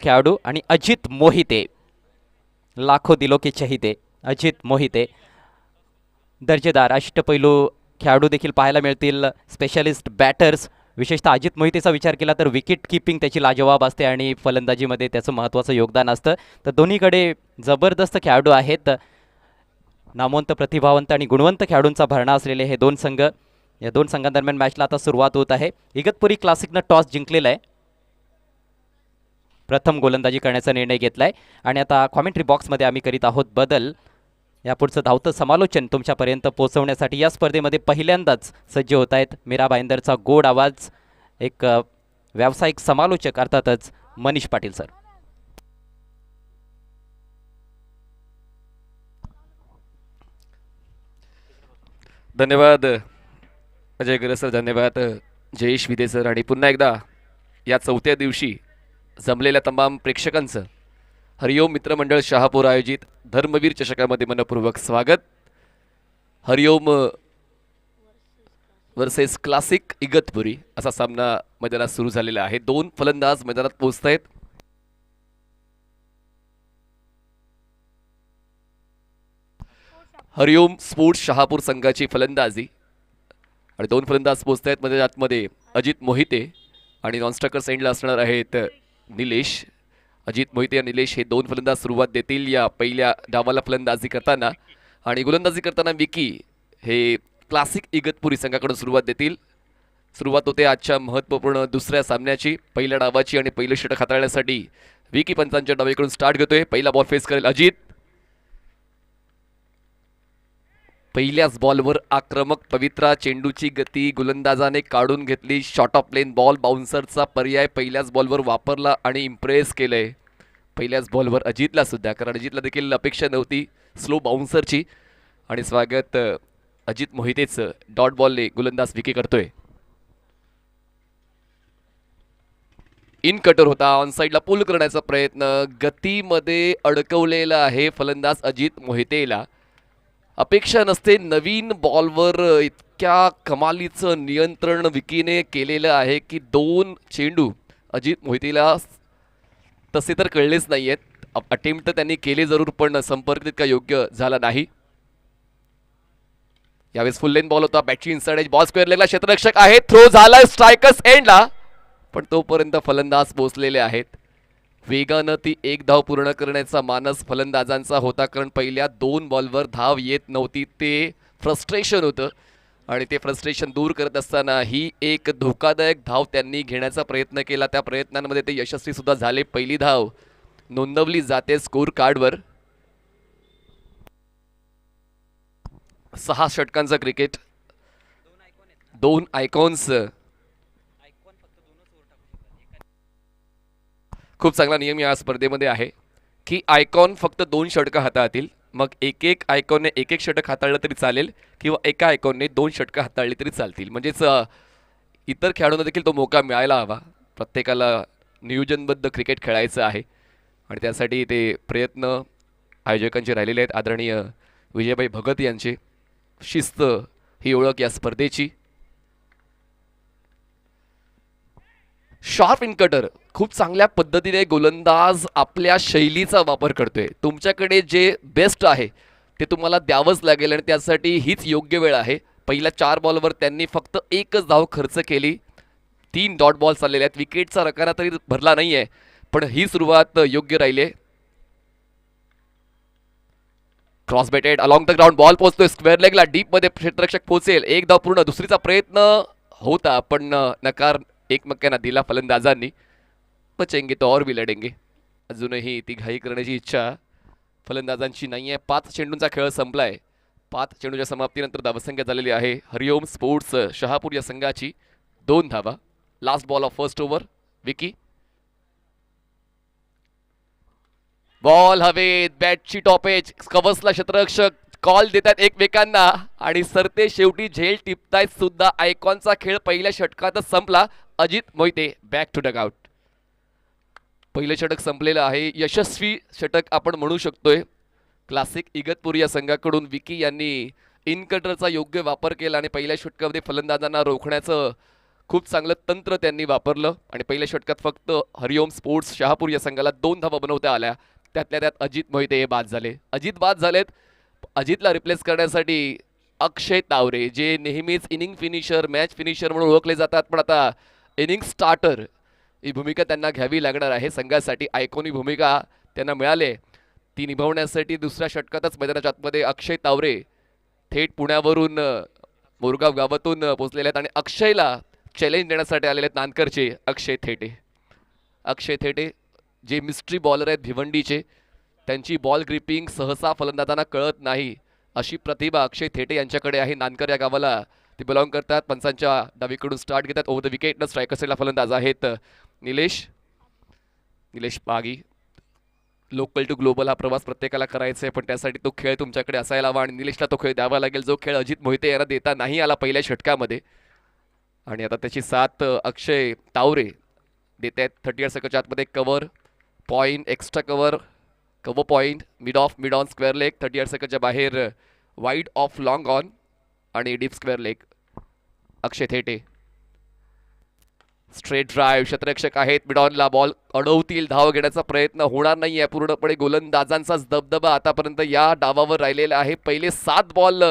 खेळाडू आणि अजित मोहिते, लाखो दिलो के चहिते अजित मोहिते, दर्जेदार अष्टपैलू खेळाडू देखील पाहायला मिळतील. स्पेशलिस्ट बॅटर्स, विशेषतः अजित मोहितेचा विचार केला तर विकेट किपिंग त्याची लाजवाब असते आणि फलंदाजीमध्ये त्याचं महत्त्वाचं योगदान असतं. तर दोन्हीकडे जबरदस्त खेळाडू आहेत. नामवंत, प्रतिभावंत आणि गुणवंत खेळाडूंचा भरणा असलेले हे दोन संघ, या दोन संघांदरम्यान मॅचला आता सुरुवात होत आहे. इगतपुरी क्लासिकनं टॉस जिंकलेला आहे, प्रथम गोलंदाजी करण्याचा निर्णय घेतलाय आणि आता कॉमेंट्री बॉक्समध्ये आम्ही करीत आहोत बदल. यापुढचं धावतं समालोचन तुमच्यापर्यंत पोहोचवण्यासाठी या स्पर्धेमध्ये पहिल्यांदाच सज्ज होत आहेत मीरा भाईंदरचा गोड आवाज, एक व्यावसायिक समालोचक अर्थातच मनीष पाटील सर. धन्यवाद अजय गर सर, धन्यवाद जयेश विदे सर, आणि पुन्हा एकदा या चौथ्या दिवशी जमलेल्या तमाम प्रेक्षकांचं हरिओम मित्रमंडळ शहापूर आयोजित धर्मवीर चषकामध्ये मनपूर्वक स्वागत. हरिओम वर्सेस क्लासिक इगतपुरी असा सामना मैदानात सुरू झालेला आहे. दोन फलंदाज मैदानात पोहोचत आहेत. हरिओम स्पोर्ट्स शहापूर संघाची फलंदाजी आणि दोन फलंदाज पोहोचत आहेत मैदानामध्ये. अजित मोहिते आणि नॉनस्टॉकर सेंडला असणार आहेत निलेश. अजित मोहिते आणि निलेश हे दोन फलंदाज सुरुवात देतील या पहिल्या डावाला फलंदाजी करताना, आणि गोलंदाजी करताना विकी हे क्लासिक इगतपुरी संघाकडून सुरुवात देतील. सुरुवात होते आजच्या महत्त्वपूर्ण दुसऱ्या सामन्याची, पहिल्या डावाची, आणि पहिलं षटक हाताळण्यासाठी विकी पंचांच्या डावीकडून स्टार्ट घेतोय. पहिला बॉल फेस करेल अजित. पहिल्याच बॉलवर आक्रमक पवित्रा, चेंडूची गती गोलंदाजाने काढून घेतली. शॉर्ट ऑफ प्लेन बॉल, बाउन्सरचा पर्याय पहिल्याच बॉलवर वापरला आणि इम्प्रेस केलंय पहिल्याच बॉलवर अजितला सुद्धा, कारण अजितला देखील अपेक्षा नव्हती स्लो बाउन्सरची. आणि स्वागत अजित मोहितेचं डॉट बॉलने गोलंदाज विकी करतोय. इन कटर होता, ऑन साईडला पुल करण्याचा प्रयत्न, गतीमध्ये अडकवलेला आहे फलंदाज अजित मोहितेला. अपेक्षा नसते नवीन बॉलवर इतक्या कमालीचं नियंत्रण विकीने केलेलं आहे की दोन चेंडू अजित मोहितेला तसे तर कळलेच नाही आहेत. अटेम्प्ट त्यांनी केले जरूर, पण संपर्क तितका योग्य झाला नाही. यावेळेस फुल लेन बॉल होता, बॅटची इनसाइड एज, बॉल स्क्वेअर लेगला क्षेत्ररक्षक आहे, थ्रो झाला स्ट्रायकर्स एंडला, पण तोपर्यंत फलंदाज पोहोचलेले आहेत. वेगानं ती एक धाव पूर्ण करण्याचा मानस फलंदाजांचा होता, कारण पहिल्या दोन बॉलवर धाव येत नव्हती. ते फ्रस्ट्रेशन होतं आणि ते फ्रस्ट्रेशन दूर करत असताना ही एक धोकादायक धाव त्यांनी घेण्याचा प्रयत्न केला. त्या प्रयत्नांमध्ये ते यशस्वी सुद्धा झाले. पहिली धाव नोंदवली जाते स्कोर कार्डवर. 6 षटकांचं क्रिकेट, दोन आयकॉन्स. खूप चांगला नियम या स्पर्धेमध्ये आहे की आयकॉन फक्त 2 षटकं हाताळतील. मग एक आयकॉनने एक षटक हाताळलं तरी चालेल, किंवा एका आयकॉनने 2 षटकं हाताळली तरी चालतील. म्हणजेच इतर खेळाडूंना देखील तो मौका मिळायला हवा. प्रत्येकाला नियोजनबद्ध क्रिकेट खेळायचं आहे आणि त्यासाठी ते प्रयत्न आयोजकांचे राहिलेले आहेत. आदरणीय विजयभाई भगत यांचे, शिस्त ही ओळख या स्पर्धेची. शार्प इन कटर, खूप चांगल्या पद्धतीने गोलंदाज आपल्या शैलीचा वापर करतोय. तुमच्याकडे जे बेस्ट आहे ते तुम्हाला द्यावंच लागेल आणि त्यासाठी हीच योग्य वेळ आहे. पहिल्या 4 बॉलवर त्यांनी फक्त एकच धाव खर्च केली. 3 डॉट बॉल चाललेले आहेत. विकेटचा रकाना तरी भरला नाहीये, पण ही सुरुवात योग्य राहिली. Cross batted along the ground, ball पोहोचतोय स्क्वेअर लेगला, डीप मध्ये क्षेत्ररक्षक पोहोचेल. एक धाव पूर्ण. दुसरीचा प्रयत्न होता पण नकार एकमेकांना दिला फलंदाजांनी. बचेंगे तो और भी लढेंगे. अजूनही ती घाई करण्याची इच्छा फलंदाजांची नाही आहे. 5 चेंडूंचा खेळ संपलाय. 5 चेंडूच्या समाप्तीनंतर धावसंख्या झालेली आहे हरिओम स्पोर्ट्स शहापूर या संघाची 2 धावा. Last ball of first over. Vicky ball हवेत, बॅटची टॉपेज, कव्हर्सला क्षेत्ररक्षक कॉल देतात एकमेकांना आणि सरते शेवटी झेल टिपतायत सुद्धा. आयकॉनचा खेळ पहिल्या षटकातच संपला. Ajit Mohite back to dugout. पहिलं षटक संपलेलं आहे. यशस्वी षटक आपण म्हणू शकतोय क्लासिक इगतपुरी या संघाकडून. विकी यांनी इन कटरचा योग्य वापर केला आणि पहिल्या षटकामध्ये फलंदाजांना रोखण्याचं खूप चांगलं तंत्र त्यांनी वापरलं आणि पहिल्या षटकात फक्त हरिओम स्पोर्ट्स शहापूर या संघाला 2 धावा बनवता आल्या. त्यातल्या त्यात अजित मोहिते हे बाद झाले. अजित बाद झालेत. अजितला रिप्लेस करण्यासाठी अक्षय तावरे, जे नेहमीच इनिंग फिनिशर, मॅच फिनिशर म्हणून ओळखले जातात, पण आता इनिंग स्टार्टर ही भूमिका त्यांना घ्यावी लागणार आहे. संघासाठी आयकॉनिक भूमिका त्यांना मिळाली, ती निभावण्यासाठी दुसऱ्या षटकातच मैदानाच्या आतमध्ये अक्षय तावरे थेट पुण्यावरून मोरगाव गावातून पोहोचलेले आहेत आणि अक्षयला चॅलेंज देण्यासाठी आलेले आहेत नानकरचे अक्षय थेटे. अक्षय थेटे जे मिस्ट्री बॉलर आहेत भिवंडीचे, त्यांची बॉल ग्रिपिंग सहसा फलंदाजांना कळत नाही अशी प्रतिभा अक्षय थेटे यांच्याकडे आहे. नानकर या गावाला ते बिलॉंग करतात. पंचांच्या डावीकडून स्टार्ट घेतात. ओव्हर द विकेट स्ट्रायकर साईडला फलंदाज आहेत Nilesh Pagi. Local to global हा प्रवास प्रत्येकाला करायचा आहे, पण त्यासाठी तो खेळ तुमच्याकडे असायला हवा आणि निलेशला तो खेळ द्यावा लागेल, जो खेळ अजित मोहिते यांना देता नाही आला पहिल्या षटकामध्ये. आणि आता त्याची साथ अक्षय तावरे देत आहेत. 38 सेकंडच्या आतमध्ये cover point, extra cover, cover point, mid on square leg, 38 सेकंडच्या बाहेर वाईड ऑफ लॉंग ऑन आणि डीप स्क्वेअर लेग. अक्षय थेटे स्ट्रेट ड्राईव्ह, क्षेत्ररक्षक आहेत मिडॉनला, बॉल अडवतील, धाव घेण्याचा प्रयत्न होणार नाहीये. पूर्णपणे गोलंदाजांचाच दबदबा आतापर्यंत या डावावर राहिलेला आहे. पहिले 7 बॉल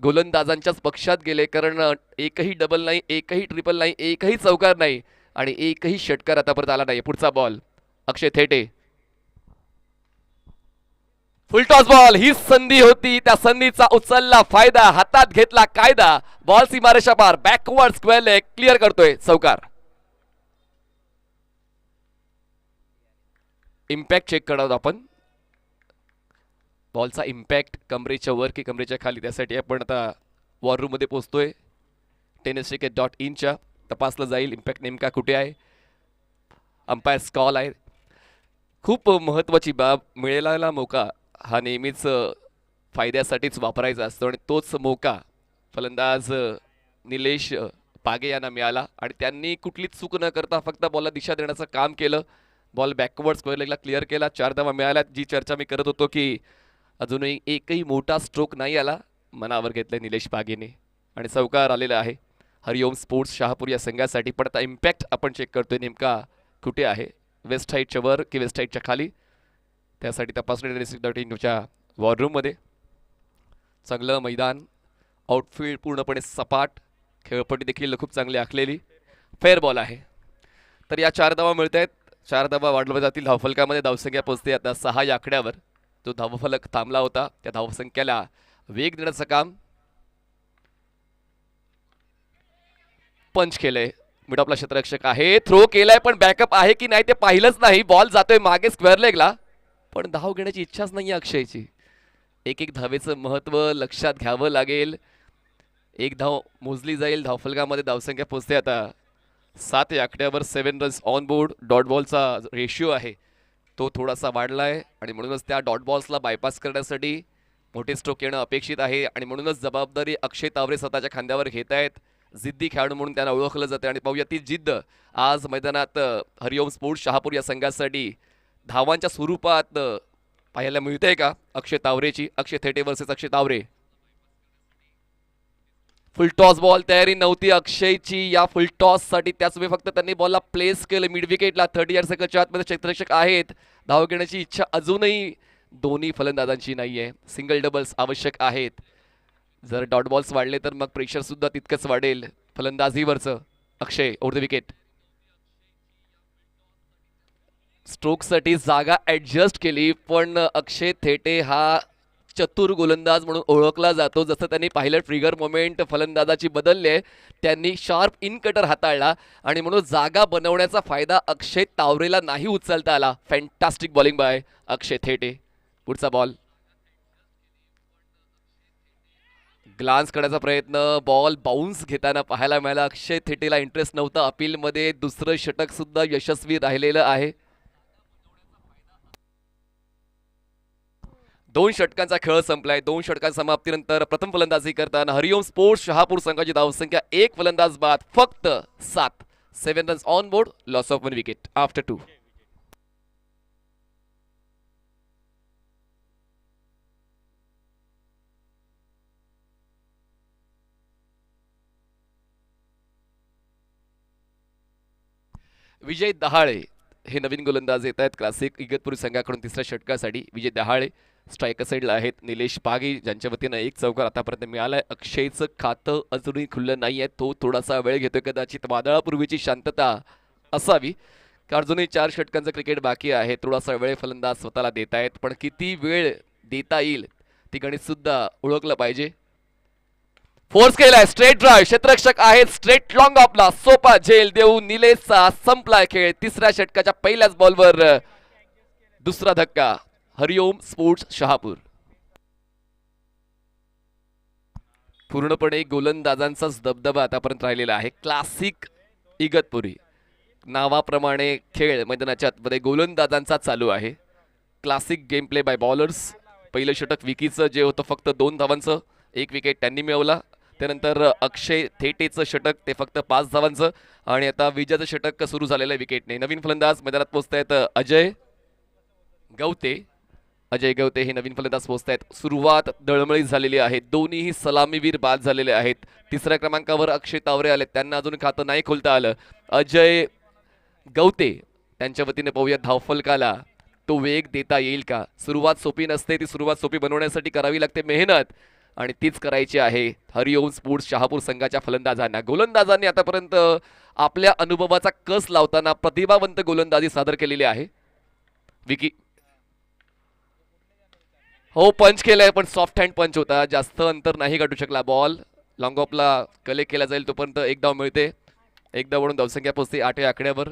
गोलंदाजांच्याच पक्षात गेले, कारण एकही डबल नाही, एकही ट्रिपल नाही, एकही चौकार नाही आणि एकही षटकार आतापर्यंत आला नाही. पुढचा बॉल अक्षय थेटे, फुल टॉस बॉल. ही संधी होती, त्या संधीचा उचलला फायदा, हातात घेतला कायदा, बॉल सीमारेषा पार, बॅकवर्ड स्क्वेअर लेग क्लिअर करतोय, चौकार. इम्पॅक्ट चेक करणार आपण, बॉलचा इम्पॅक्ट कमरेच्या वर की कमरेच्या खाली, त्यासाठी आपण आता वॉर रूम मध्ये पोहोचतोय. tenniscricket.in तपासलं जाईल इम्पॅक्ट नेमका कुठे आहे. अंपायर कॉल आहे. खूप महत्त्वाची बाब, मिळालेला मौका हा नेहमीच फायद्यासाठीच वापरायचा असतो आणि तोच मौका फलंदाज निलेश पागे यांना मिळाला आणि त्यांनी कुठलीच चूक न करता फक्त बॉलला दिशा देण्याचं काम केलं. बॉल बॅकवर्ड स्क्वेअर लेगला क्लिअर केला. 4 धावा मिळाल्या. जी चर्चा मी करत होतो की अजूनही एकही मोठा स्ट्रोक नाही आला, मनावर घेतलंय निलेश पागेने आणि चौकार आलेला आहे हरिओम स्पोर्ट्स शहापूर या संघासाठी. पण आता इम्पॅक्ट आपण चेक करतोय नेमका कुठे आहे, वेस्ट हाईटच्या वर की वेस्ट हाईटच्या खाली, त्यासाठी तपासणी tenniscricket.in वॉर रूममध्ये. चांगलं मैदान, आउटफील्ड पूर्णपणे सपाट, खेळपट्टी देखील खूप चांगली आखलेली, फेअर बॉल आहे. तर या 4 धावा मिळत आहेत. 4 धावा वाढवल्या जातील. धावफलकामध्ये धावसंख्या पोहोचते आता 6 या आकड्यावर. जो धावफलक थांबला होता त्या धावसंख्येला वेग देण्याचं काम पंच केलंय. मिड ऑफला क्षेत्ररक्षक आहे, थ्रो केलाय पण बॅकअप आहे की नाही ते पाहिलंच नाही. बॉल जातोय मागे स्क्वेअर लेगला, पण धाव घेण्याची इच्छाच नाही अक्षयची. एक धावेचं महत्व लक्षात घ्यावं लागेल. 1 धाव मोजली जाईल. धावफलकामध्ये धावसंख्या पोहोचते आता 7 या आकड्यावर. 7 रन्स ऑन बोर्ड. डॉट बॉलचा रेशिओ आहे तो थोडासा वाढलाय आणि म्हणूनच त्या डॉट बॉल्सला बायपास करण्यासाठी मोठे स्ट्रोक येणं अपेक्षित आहे आणि म्हणूनच जबाबदारी अक्षय तावरे स्वतःच्या खांद्यावर घेत आहेत. जिद्दी खेळाडू म्हणून त्यांना ओळखलं जातं आणि पाहूया ती जिद्द आज मैदानात हरिओम स्पोर्ट्स शहापूर या संघासाठी धावांच्या स्वरूपात पाहायला मिळते का अक्षय तावरेची. अक्षय थेटे वर्सेस अक्षय तावरे. फुल टॉस बॉल, तयारी नव्हती अक्षयची या फुल टॉस साठी, त्याच वेळी फक्त त्यांनी बॉलला प्लेस केलं मिड विकेटला. 38 सेकंडच्या आतमध्ये क्षेत्ररक्षक आहेत. धाव घेण्याची इच्छा अजूनही दोन्ही फलंदाजांची नाहीये. सिंगल डबल्स आवश्यक आहेत. जर डॉट बॉल्स वाढले तर मग प्रेशर सुद्धा तितकंच वाढेल फलंदाजीवरचं. अक्षय ओव्हर द विकेट. स्ट्रोकसाठी जागा ऍडजस्ट केली, पण अक्षय थेटे हा चतुर गोलंदाज म्हणून ओळखला जातो. जसं त्यांनी पाहिलं ट्रिगर मोमेंट फलंदाजाची बदलले, त्यांनी शार्प इन कटर हाताळला आणि म्हणून जागा बनवण्याचा फायदा अक्षय तावरेला नाही उचलता आला. फॅन्टास्टिक बॉलिंग बाय अक्षय थेटे. पुढचा बॉल ग्लान्स करण्याचा प्रयत्न, बॉल बाउन्स घेताना पाहायला मिळाला. अक्षय थेटेला इंटरेस्ट नव्हता अपीलमध्ये. दुसरं षटक सुद्धा यशस्वी राहिलेलं आहे. 2 षटकांचा खेळ संपलाय. 2 षटकांच्या समाप्तीनंतर प्रथम फलंदाजी करताना हरिओम स्पोर्ट्स शहापूर संघाची धावसंख्या 1 फलंदाज बाद, फक्त 7. 7 runs on board, loss of 1 wicket after 2. विजय दहाळे हे नवीन गोलंदाज येत आहेत क्लासिक इगतपुरी संघाकडून तिसऱ्या षटकासाठी. विजय दहाळे स्ट्रायकर साईडला आहेत. निलेश पागी ज्यांच्या वतीनं एक चौकार आतापर्यंत मिळालाय. अक्षयचं खातं अजूनही खुल्लं नाही आहे, तो थोडासा वेळ घेतोय. कदाचित वादळापूर्वीची शांतता असावी, कारण अजूनही 4 षटकांचं क्रिकेट बाकी आहे. थोडासा वेळ फलंदाज स्वतःला देत आहेत, पण किती वेळ देता येईल ती गणित सुद्धा ओळखलं पाहिजे. फोर्स केलाय, स्ट्रेट ड्राइव्ह, क्षेत्ररक्षक आहेत, स्ट्रेट लॉंग ऑफला सोपा झेल देऊन निलेशचा संपलाय खेळ. तिसऱ्या षटकाच्या पहिल्याच बॉलवर दुसरा धक्का. हरिओम स्पोर्ट्स शहापूर. पूर्णपणे गोलंदाजांचाच दबदबा आतापर्यंत राहिलेला आहे. क्लासिक इगतपुरी नावाप्रमाणे खेळ मैदानाच्या आतमध्ये गोलंदाजांचा चालू आहे. Classic game play by bowlers. पहिलं षटक विकीचं जे होतं फक्त 2 धावांचं, 1 विकेट त्यांनी मिळवला. त्यानंतर अक्षय थेटेचं षटक ते फक्त 5 धावांचं, आणि आता विजयाचं षटक सुरू झालेलं आहे विकेटने. नवीन फलंदाज मैदानात पोहोचत आहेत अजय गवते. अजय गवते हे नवीन फलंदाज पोहोचत आहेत. सुरुवात दळमळीत झालेली आहे, दोन्हीही सलामीवीर बाद झालेले आहेत. तिसऱ्या क्रमांकावर अक्षय तावरे आले, त्यांना अजून खातं नाही खोलता आलं. अजय गवते त्यांच्या वतीने पाहूया धावफलकाला तो वेग देता येईल का. सुरुवात सोपी नसते, ती सुरुवात सोपी बनवण्यासाठी करावी लागते मेहनत, आणि तीच करायची आहे हरिओम स्पोर्ट्स शहापूर संघाच्या फलंदाजांना. गोलंदाजांनी आतापर्यंत आपल्या अनुभवाचा कस लावताना प्रतिभावंत गोलंदाजी सादर केलेली आहे. विकी हो पंच केलाय, पण सॉफ्ट हँड पंच होता, जास्त अंतर नाही गाठू शकला. बॉल लॉंग ऑफला कलेक्ट केला जाईल तोपर्यंत एक धाव मिळते. एक धाव म्हणून धावसंख्या पोहोचते 8व्या आकड्यावर.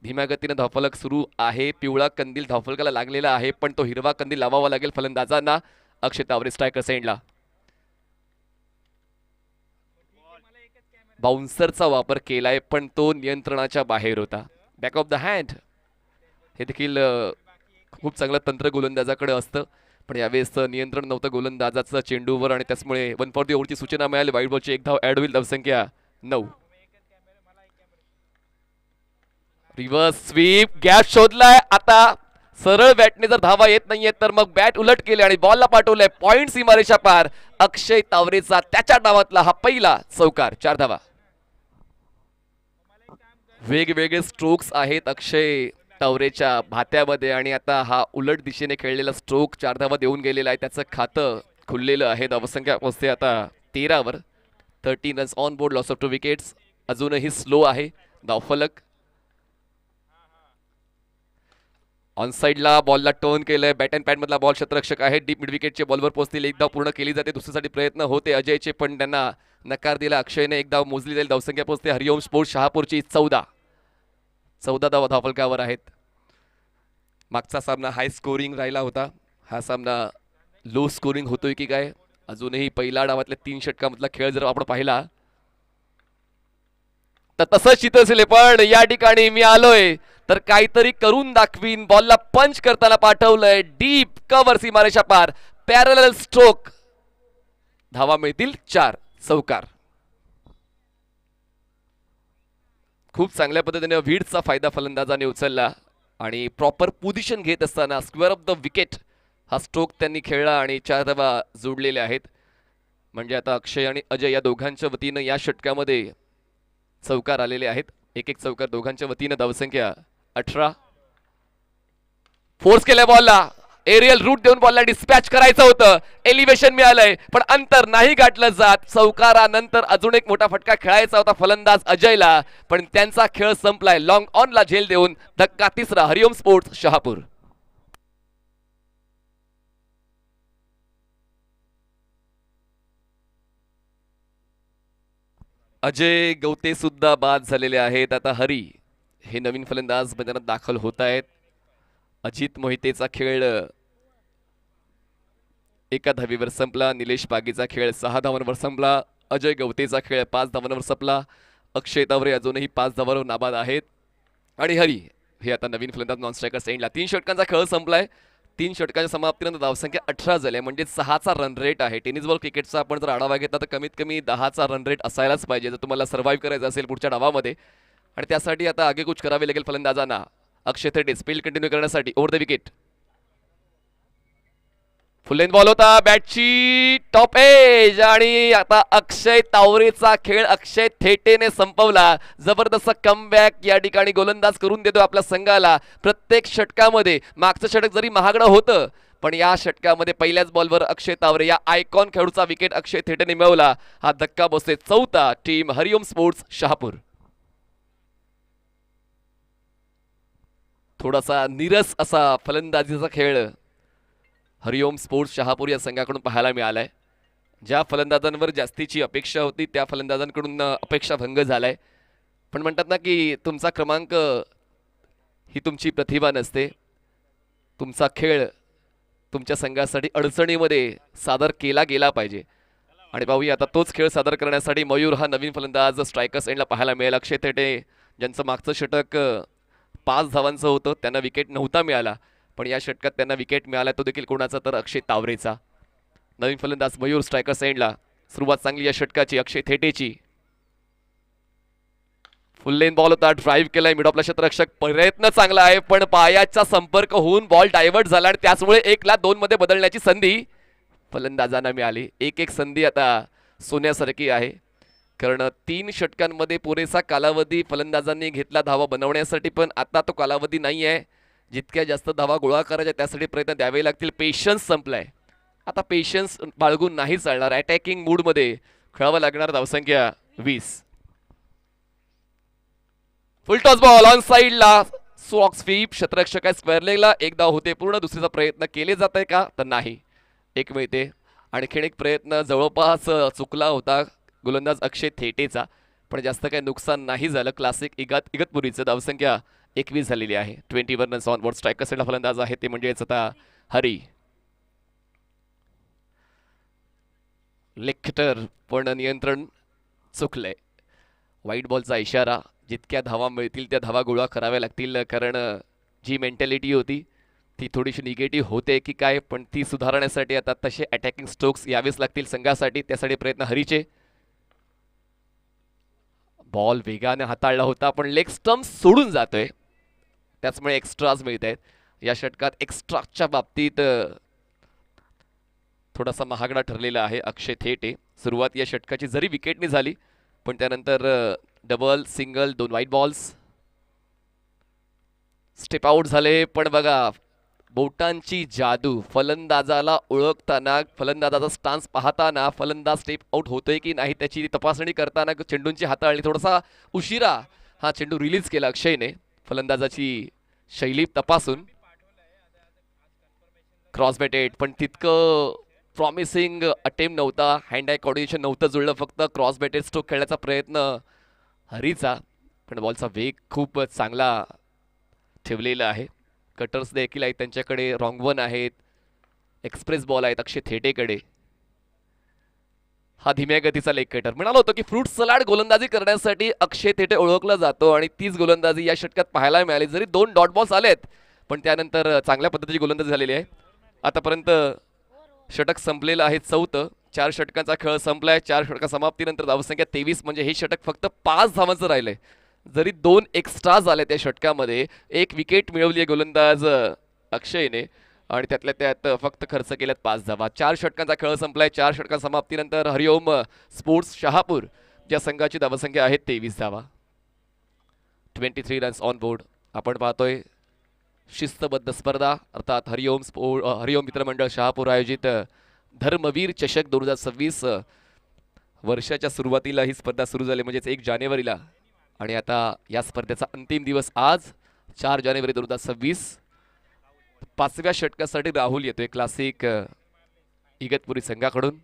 धीम्या गतीने धावफलक सुरू आहे. पिवळा कंदील धावफलकाला लागलेला आहे, पण तो हिरवा कंदील लावावा लागेल फलंदाजांना. अक्षय तावरे स्ट्रायकर साइडला. बाउन्सरचा वापर केलाय, पण तो नियंत्रणाच्या बाहेर होता. बॅक ऑफ द हँड हे देखील खूप चांगलं तंत्र गोलंदाजाकडे असतं, पण यावेळेस नियंत्रण नव्हतं गोलंदाजाचं चेंडूवर, आणि त्याचमुळे 1 फॉर दी ओव्हरची सूचना मिळाली. वाईट बॉलची एक धाव ऍड होईल. धावसंख्या 9. रिव्हर्स स्वीप, गॅप शोधलाय. आता सरळ बॅटने जर धावा येत नाहीये तर मग बॅट उलट केले आणि बॉलला पाठवलंय पॉइंट सीमारेषा पार. अक्षय तावरेचा त्याच्या डावातला हा पहिला चौकार. 4 धावा. वेगवेगळे स्ट्रोक्स आहेत अक्षय तावरेच्या भात्यामध्ये, आणि आता हा उलट दिशेने खेळलेला स्ट्रोक 4 धावा देऊन गेलेला आहे. त्याचं खातं खुललेलं आहे. धावसंख्या पोहोचते आता 13वर. 13 runs on board, loss of 2 wickets. अजूनही स्लो आहे धावफलक. ऑन साइडला बॉलला टर्न केलंय. बॅट अँड पॅड मधला बॉल क्षेत्ररक्षक आहे. डीप मिड विकेटच्या बॉलवर पोहोचतील. एक धाव पूर्ण केली जाते. दुसरीसाठी प्रयत्न होते अजयचे, पण त्यांना नकार दिला. अक्षयने एक धाव मोजली जाईल. धावसंख्या पोहोचते हरिओम स्पोर्ट्स शहापूरची 14 धावा धावफलकावर आहेत. मागचा सामना हाय स्कोरिंग राहिला होता, हा सामना लो स्कोरिंग होतोय की काय. अजूनही पहिल्या डावातल्या 3 षटकामधला खेळ जर आपण पाहिला तर तसंच चित्र असेल, पण या ठिकाणी मी आलोय तर काहीतरी करून दाखवीन. बॉलला पंच करताना पाठवलंय डीप कव्हर सीमारेषा पार. Parallel stroke. धावा मिळतील 4. चौकार. खूप चांगल्या पद्धतीने विडचा फायदा फलंदाजाने उचलला, आणि प्रॉपर पोझिशन घेत असताना स्क्वेअर ऑफ द विकेट हा स्ट्रोक त्यांनी खेळला, आणि 4 धावा जोडलेल्या आहेत. म्हणजे आता अक्षय आणि अजय या दोघांच्या वतीनं या षटकामध्ये चौकार आलेले आहेत. एक चौकार दोघांच्या वतीनं. धावसंख्या 18. फोर्स केल्या बॉलला, एरियल रूट देऊन बॉलला डिस्पॅच करायचं होतं. एलिव्हेशन मिळालंय, पण अंतर नाही गाठलं जात. चौकारानंतर अजून एक मोठा फटका खेळायचा होता फलंदाज अजयला, पण त्यांचा खेळ संपलाय. लॉंग ऑनला झेल देऊन धक्का 3रा. हरिओम स्पोर्ट्स शहापूर. अजय गवते सुद्धा बाद झालेले आहेत. आता हरी हे नवीन फलंदाज मैदानात दाखल होत आहेत. अजित मोहितेचा खेळ 1 धावीवर संपला. निलेश पागीचा खेळ 6 धावांवर संपला. अजय गवतेचा खेळ 5 धावांवर संपला. अक्षय तावरे अजूनही 5 धावांवर नाबाद आहेत, आणि हरी हे आता नवीन फलंदाज नॉन स्ट्रायकर सेंडला. 3 षटकांचा खेळ संपलाय. 3 षटकांच्या समाप्तीनंतर धावसंख्या 18 झाली, म्हणजे 6चा रन रेट आहे. टेनिस बॉल क्रिकेटचा आपण जर आढावा घेतला तर कमीत कमी 10चा रन रेट असायलाच पाहिजे जर तुम्हाला सर्व्हाइव्ह करायचं असेल पुढच्या डावामध्ये, आणि त्यासाठी आता आगेकूच करावे लागेल फलंदाजांना. अक्षय थेटे स्पेल कंटिन्यू करण्यासाठी. Over the wicket. Full length ball होता, बॅटची टॉप एज आणि आता अक्षय तावरेचा खेळ अक्षय थेटेने संपवला. जबरदस्त कमबॅक या ठिकाणी गोलंदाज करून देतो आपल्या संघाला. प्रत्येक षटकामध्ये मागचं षटक जरी महागडं होतं पण या षटकामध्ये पहिल्याच बॉलवर अक्षय तावरे या आयकॉन खेळूचा विकेट अक्षय थेटेने मिळवला. हा धक्का बसतोय चौथा टीम हरिओम स्पोर्ट्स शहापूर. थोडासा नीरस असा फलंदाजीचा खेळ हरिओम स्पोर्ट्स शहापूर या संघाकडून पाहायला मिळालाय. ज्या फलंदाजांवर जास्तीची अपेक्षा होती त्या फलंदाजांकडून अपेक्षा भंग झालाय. पण म्हणतात ना की तुमचा क्रमांक ही तुमची प्रतिभा नसते, तुमचा खेळ तुमच्या संघासाठी अडचणीमध्ये सादर केला गेला पाहिजे. आणि पाहूया आता तोच खेळ सादर करण्यासाठी मयूर हा नवीन फलंदाज स्ट्रायकर्स एंडला पाहायला मिळेल. अक्षय थेटे ज्यांचं मागचं षटक 5 धावांचं होतं, त्यांना विकेट नव्हता मिळाला, पण या षटकात त्यांना विकेट मिळाला तो देखील कोणाचा तर अक्षय तावरेचा. नवीन फलंदाज मयूर स्ट्रायकर्स एंडला. सुरुवात चांगली या षटकाची अक्षय थेटेची. फुल लेन बॉल होता, ड्राईव्ह केलाय मिड ऑफला क्षेत्ररक्षक, प्रयत्न चांगला आहे पण पायाचा संपर्क होऊन बॉल डायव्हर्ट झाला आणि त्याचमुळे 1-2 मध्ये बदलण्याची संधी फलंदाजांना मिळाली. एक संधी आता सोन्यासारखी आहे, कारण 3 षटकांमध्ये पुरेसा कालावधी फलंदाजांनी घेतला धावा बनवण्यासाठी, पण आता तो कालावधी नाही आहे. जितक्या जास्त धावा गोळा करायच्या त्यासाठी प्रयत्न द्यावे लागतील. पेशन्स संपलाय, आता पेशन्स बाळगून नाही चालणार. अटॅकिंग मूडमध्ये खेळावं लागणार. धावसंख्या 20. फुल टॉस बॉल ऑन साइडला, सॉक्स स्वीप, क्षेत्ररक्षक आहे स्क्वेअर लेगला. एक धाव होते पूर्ण. दुसरीचा प्रयत्न केले जात आहे का तर नाही, एक मिळते. आणखीन एक प्रयत्न जवळपास चुकला होता गोलंदाज अक्षय थेटेचा, पण जास्त काही नुकसान नाही झालं. क्लासिक इगतपुरीचं. धावसंख्या 21 झालेली आहे. 21 रन्स ऑन बोर्ड. स्ट्रायकर साईडला फलंदाज आहे ते म्हणजेच आता हरी. लेखटर पण नियंत्रण चुकलंय. व्हाईट बॉलचा इशारा. जितक्या धावा मिळतील त्या धावा गोळा कराव्या लागतील, कारण जी मेंटॅलिटी होती ती थोडीशी निगेटिव्ह होते की काय, पण ती सुधारण्यासाठी आता तसे अटॅकिंग स्ट्रोक्स यावेच लागतील संघासाठी. त्यासाठी प्रयत्न हरीचे. बॉल वेगाने हाताळला होता पण लेग स्टंप सोडून जातोय, त्याचमुळे एक्स्ट्राज मिळत आहेत या षटकात. एक्स्ट्राच्या बाबतीत थोडासा महागडा ठरलेला आहे अक्षय थेटे. सुरुवात या षटकाची जरी विकेटनी झाली पण त्यानंतर double single 2 white balls. Step out झाले पण बघा बोटांची जादू. फलंदाजाला ओळखताना, फलंदाजाचा स्टान्स पाहताना फलंदाज स्टेप आउट होतोय की नाही त्याची तपासणी करताना चेंडूंची हाताळणी थोडासा उशिरा हा चेंडू रिलीज केला अक्षयने फलंदाजाची शैली तपासून. क्रॉस बॅटेड पण तितकं प्रॉमिसिंग अटेम्प्ट नव्हता. हँड आय कोऑर्डिनेशन नव्हतं जुळलं. फक्त क्रॉस बॅटेड स्ट्रोक खेळण्याचा प्रयत्न हरीचा, पण बॉलचा वेग खूप चांगला ठेवलेला आहे. कटर्स देखील आहेत त्यांच्याकडे, रॉंग वन आहेत, एक्सप्रेस बॉल आहेत अक्षय थेटेकडे. हा धीम्या गतीचा लेग कटर. म्हणालो होतो की फ्रूट सलाड गोलंदाजी करण्यासाठी अक्षय थेटे ओळखला जातो आणि तीच गोलंदाजी या षटकात पाहायला मिळाली. जरी 2 डॉट बॉल्स आलेत पण त्यानंतर चांगल्या पद्धतीची गोलंदाजी झालेली आहे. आतापर्यंत षटक संपलेलं आहे 4थं. 4 षटकांचा खेळ संपलाय. 4 षटका समाप्तीनंतर धावसंख्या 23, म्हणजे हे षटक फक्त 5 धावांचं राहिलंय. जरी 2 एक्स्ट्रा झाले त्या षटकामध्ये, 1 विकेट मिळवली आहे गोलंदाज अक्षयने आणि त्यातल्या त्यात फक्त खर्च केल्यात 5 धावा. 4 षटकांचा खेळ संपलाय. 4 षटका समाप्तीनंतर हरिओम स्पोर्ट्स शहापूर ज्या संघाची धावसंख्या आहे 23 धावा. 23 रन्स ऑन बोर्ड. आपण पाहतोय शिस्तबद्ध स्पर्धा, अर्थात हरिओम मित्रमंडळ शहापूर आयोजित धर्मवीर चषक 2026. वर्षाच्या सुरुवातीला ही स्पर्धा सुरू झाली, म्हणजेच 1 जानेवारीला, आणि आता या स्पर्धेचा अंतिम दिवस आज 4 जानेवारी 2026. 5व्या षटकासाठी राहुल येतोय क्लासिक इगतपुरी संघाकडून.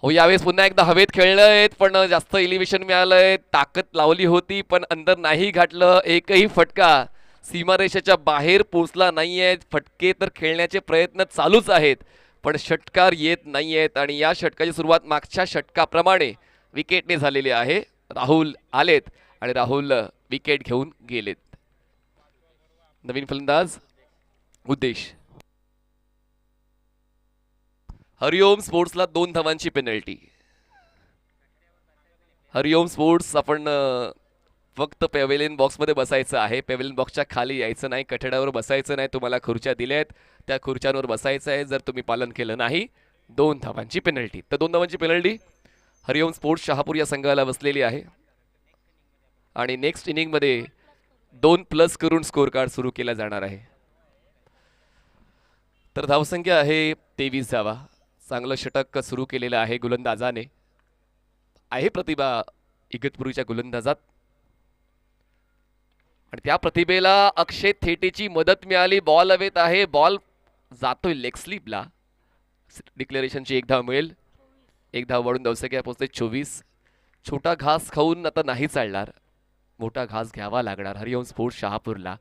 हो, यावेळेस पुन्हा एकदा हवेत खेळलंय पण जास्त एलिव्हेशन मिळालंय. ताकद लावली होती पण अंदर नाही घातलं. एकही फटका सीमारेषेच्या बाहेर पोहोचला नाहीये. फटके तर खेळण्याचे प्रयत्न चालूच आहेत पण षटकार येत नाहीयेत आणि या षटकाची सुरुवात मागच्या षटकाप्रमाणे विकेटने झालेली आहे. राहुल आलेत आणि राहुल विकेट घेऊन गेलेत. नवीन फलंदाज उद्देश. हरिओम स्पोर्ट्सला 2 धावांची पेनल्टी. हरिओम स्पोर्ट्स आपण फक्त पॅव्हेलियन बॉक्समध्ये बसायचं आहे. पॅव्हेलियन बॉक्सच्या खाली यायचं नाही, कठड्यावर बसायचं नाही. तुम्हाला खुर्च्या दिल्या आहेत, त्या खुर्च्यांवर बसायचं आहे. जर तुम्ही पालन केलं नाही 2 धावांची पेनल्टी. तर 2 धावांची पेनल्टी हरिओम स्पोर्ट्स शहापूर या संघाला बसलेली आहे. आणि नेक्स्ट इनिंगमध्ये 2+ करून स्कोर कार्ड सुरू केला जाणार आहे. तर धावसंख्या आहे 23 धावा. चांगलं षटक सुरू केलेलं आहे गोलंदाजाने. आहे प्रतिभा इगतपुरीच्या गोलंदाजात आणि त्या प्रतिभेला अक्षय थेटेची मदत मिळाली. बॉल हवेत आहे, बॉल जातोय लेग स्लिपला. डिक्लेरेशनची 1 धाव मिळेल. 1 धाव वाढून धावसंख्या पोहोचते 24. छोटा घास खाऊन आता नाही चालणार, मोठा घास घ्यावा लागणार हरिओम स्पोर्ट्स शहापूरला,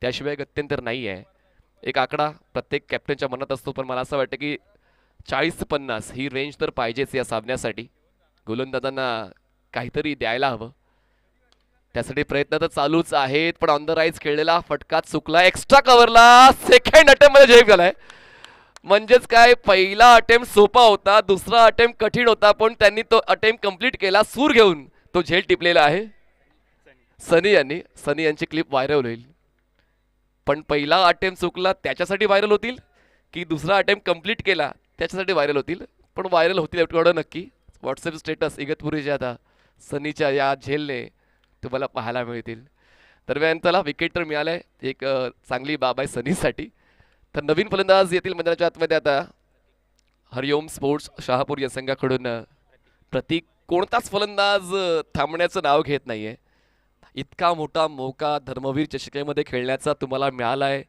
त्याशिवाय गत्यंतर नाही आहे. एक आकडा प्रत्येक कॅप्टनच्या मनात असतो, पण मला असं वाटतं की 40 ते 50 ही रेंज तर पाहिजेच या सामन्यासाठी. गोलंदाजांना काहीतरी द्यायला हवं, त्यासाठी प्रयत्न तर चालूच आहेत. पण ऑन द राईज खेळलेला फटका चुकला. एक्स्ट्रा कव्हरला सेकंड अटेम्प्ट मध्ये जय झालाय. म्हणजेच काय, पहिला अटेम्प्ट सोपा होता, दुसरा अटेम्प्ट कठीण होता, पण त्यांनी तो अटेम्प्ट कंप्लीट केला. सूर घेऊन तो झेल टिपलेला आहे सनी यांनी. सनी यांची क्लिप व्हायरल होईल. पण पहिला अटेम्प्ट चुकला त्याच्यासाठी व्हायरल होतील की दुसरा अटेम्प्ट कंप्लीट केला त्याच्यासाठी व्हायरल होतील? पण व्हायरल होतील एवढं नक्की. व्हॉट्सअप स्टेटस इगतपुरीच्या आता सनीच्या या झेलने तुम्हाला पाहायला मिळतील. दरम्यान त्याला विकेट तर मिळालंय, एक चांगली बाब आहे सनीसाठी. तर नवीन फलंदाज येतील मैदानाच्या आतमध्ये आता हरिओम स्पोर्ट्स शहापूर या संघाकडून प्रतीक. कोणताच फलंदाज थांबण्याचं नाव घेत नाहीये. इतका मोठा मौका धर्मवीर चषकेमध्ये खेळण्याचा तुम्हाला मिळालाय,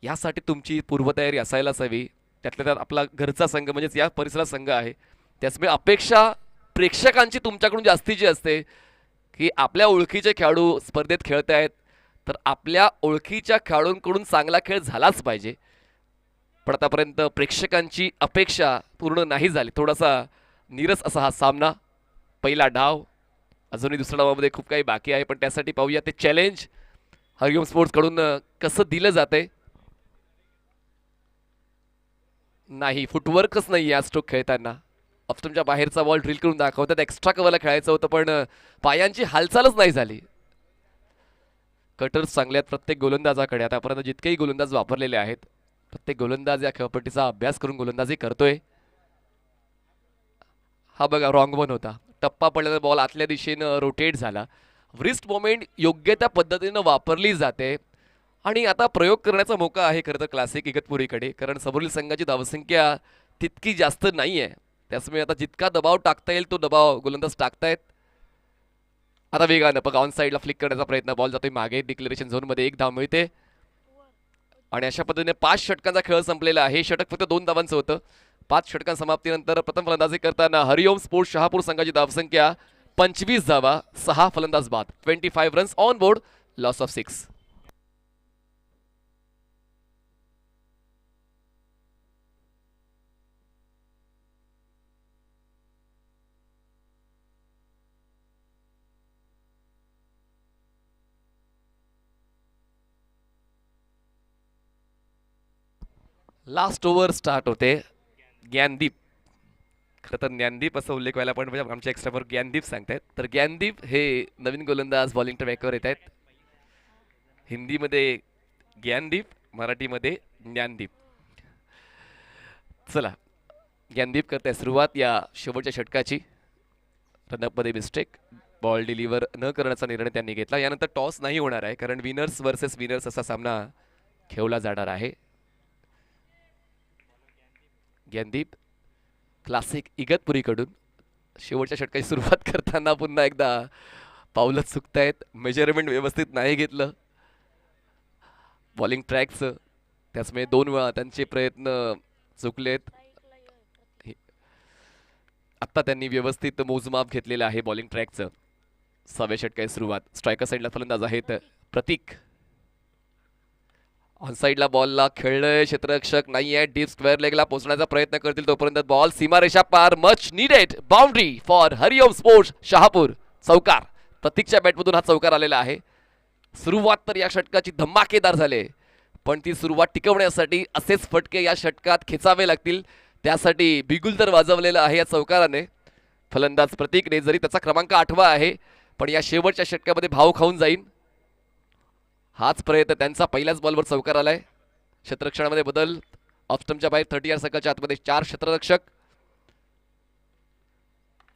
यासाठी तुमची पूर्वतयारी असायलाच हवी. त्यातल्या त्यात आपला घरचा संघ म्हणजेच या परिसरात संघ आहे, त्याचमुळे अपेक्षा प्रेक्षकांची तुमच्याकडून जास्तीची असते की आपल्या ओळखीचे खेळाडू स्पर्धेत खेळत आहेत, तर आपल्या ओळखीच्या खेळाडूंकडून चांगला खेळ झालाच पाहिजे. पण आतापर्यंत प्रेक्षकांची अपेक्षा पूर्ण नाही झाली. थोडासा नीरस असा हा सामना. पहिला डाव, अजूनही दुसऱ्या डावामध्ये खूप काही बाकी आहे, पण त्यासाठी पाहूया ते चॅलेंज हरिओम स्पोर्ट्सकडून कसं दिलं जातंय. नाही, फुटवर्कच नाही या स्ट्रोक खेळताना. ऑफस्टमच्या बाहेरचा बॉल ड्रिल करून दाखवतात. एक्स्ट्रा कव्हरला खेळायचं होतं, पण पायांची हालचालच नाही झाली. कटर्स चांगले आहेत प्रत्येक गोलंदाजाकडे. आतापर्यंत जितकेही गोलंदाज वापरलेले आहेत, प्रत्येक गोलंदाज या खेळपट्टीचा अभ्यास करून गोलंदाजी करतोय. हा बघा, रॉंग वन होता. टप्पा पडल्याचा बॉल आतल्या दिशेनं रोटेट झाला. व्रिस्ट मोमेंट योग्य त्या पद्धतीनं वापरली जाते आणि आता प्रयोग करण्याचा मौका आहे खरं तर क्लासिक इगतपुरीकडे, कारण समोरील संघाची धावसंख्या तितकी जास्त नाही आहे. त्यामुळे आता जितका दबाव टाकता येईल तो दबाव गोलंदाज टाकतायत. आता वेगानं बघा, ऑन साईडला फ्लिक करण्याचा प्रयत्न, बॉल जातोय मागे. डिक्लेरेशन झोनमध्ये 1 धाव मिळते आणि अशा पद्धतीने 5 षटकांचा खेळ संपलेला आहे. हे षटक फक्त 2 धावांचं होतं. 5 षटकां समाप्तीनंतर प्रथम फलंदाजी करताना हरिओम स्पोर्ट्स शहापूर संघाची धावसंख्या 25 धावा, 6 फलंदाज बाद, 25 runs on board, loss of 6. Last over start होते. ज्ञानदीप, खरं तर ज्ञानदीप असा उल्लेख व्हायला, पण म्हणजे आमच्या एक्स्ट्रावर ज्ञानदीप सांगतायत. तर ज्ञानदीप हे नवीन गोलंदाज बॉलिंग ट्रॅकवर येत आहेत. हिंदीमध्ये ज्ञानदीप, मराठीमध्ये ज्ञानदीप. चला, ज्ञानदीप करताय सुरुवात या शेवटच्या षटकाची. रनअपमध्ये मिस्टेक, बॉल डिलिव्हर न करण्याचा निर्णय त्यांनी घेतला. यानंतर टॉस नाही होणार आहे, कारण विनर्स वर्सेस विनर्स असा सामना खेळला जाणार आहे. ज्ञानदीप क्लासिक इगतपुरीकडून शेवटच्या षटकाची सुरुवात करताना पुन्हा एकदा पावलं चुकतायत. मेजरमेंट व्यवस्थित नाही घेतलं बॉलिंग ट्रॅकचं, त्याचमुळे 2 वेळा त्यांचे प्रयत्न चुकलेत. आत्ता त्यांनी व्यवस्थित मोजमाप घेतलेलं आहे बॉलिंग ट्रॅकचं. 6व्या षटकाची सुरुवात. स्ट्रायकर साईडला फलंदाज आहेत प्रतीक. ऑन साईडला बॉलला खेळलंय, क्षेत्ररक्षक नाही आहे. डीप स्क्वेअर लेगला पोहोचण्याचा प्रयत्न करतील तोपर्यंत बॉल सीमारेषा पार. Much needed boundary for Hariom sports Shahapur. चौकार, प्रतीकच्या बॅटमधून हा चौकार आलेला आहे. सुरुवात तर या षटकाची धमाकेदार झाली, पण ती सुरुवात टिकवण्यासाठी असेच फटके या षटकात खेचावे लागतील. त्यासाठी बिगुल तर वाजवलेला आहे या चौकाराने फलंदाज प्रतीकने. जरी त्याचा क्रमांक 8वा आहे, पण या शेवटच्या षटकामध्ये भाव खाऊन जाईल हाच प्रयत्न त्यांचा. पहिल्याच बॉलवर चौकार आलाय. क्षेत्ररक्षणामध्ये बदल. ऑफस्टमच्या बाहेर 30 यार्ड सर्कलच्या आतमध्ये 4 क्षेत्ररक्षक.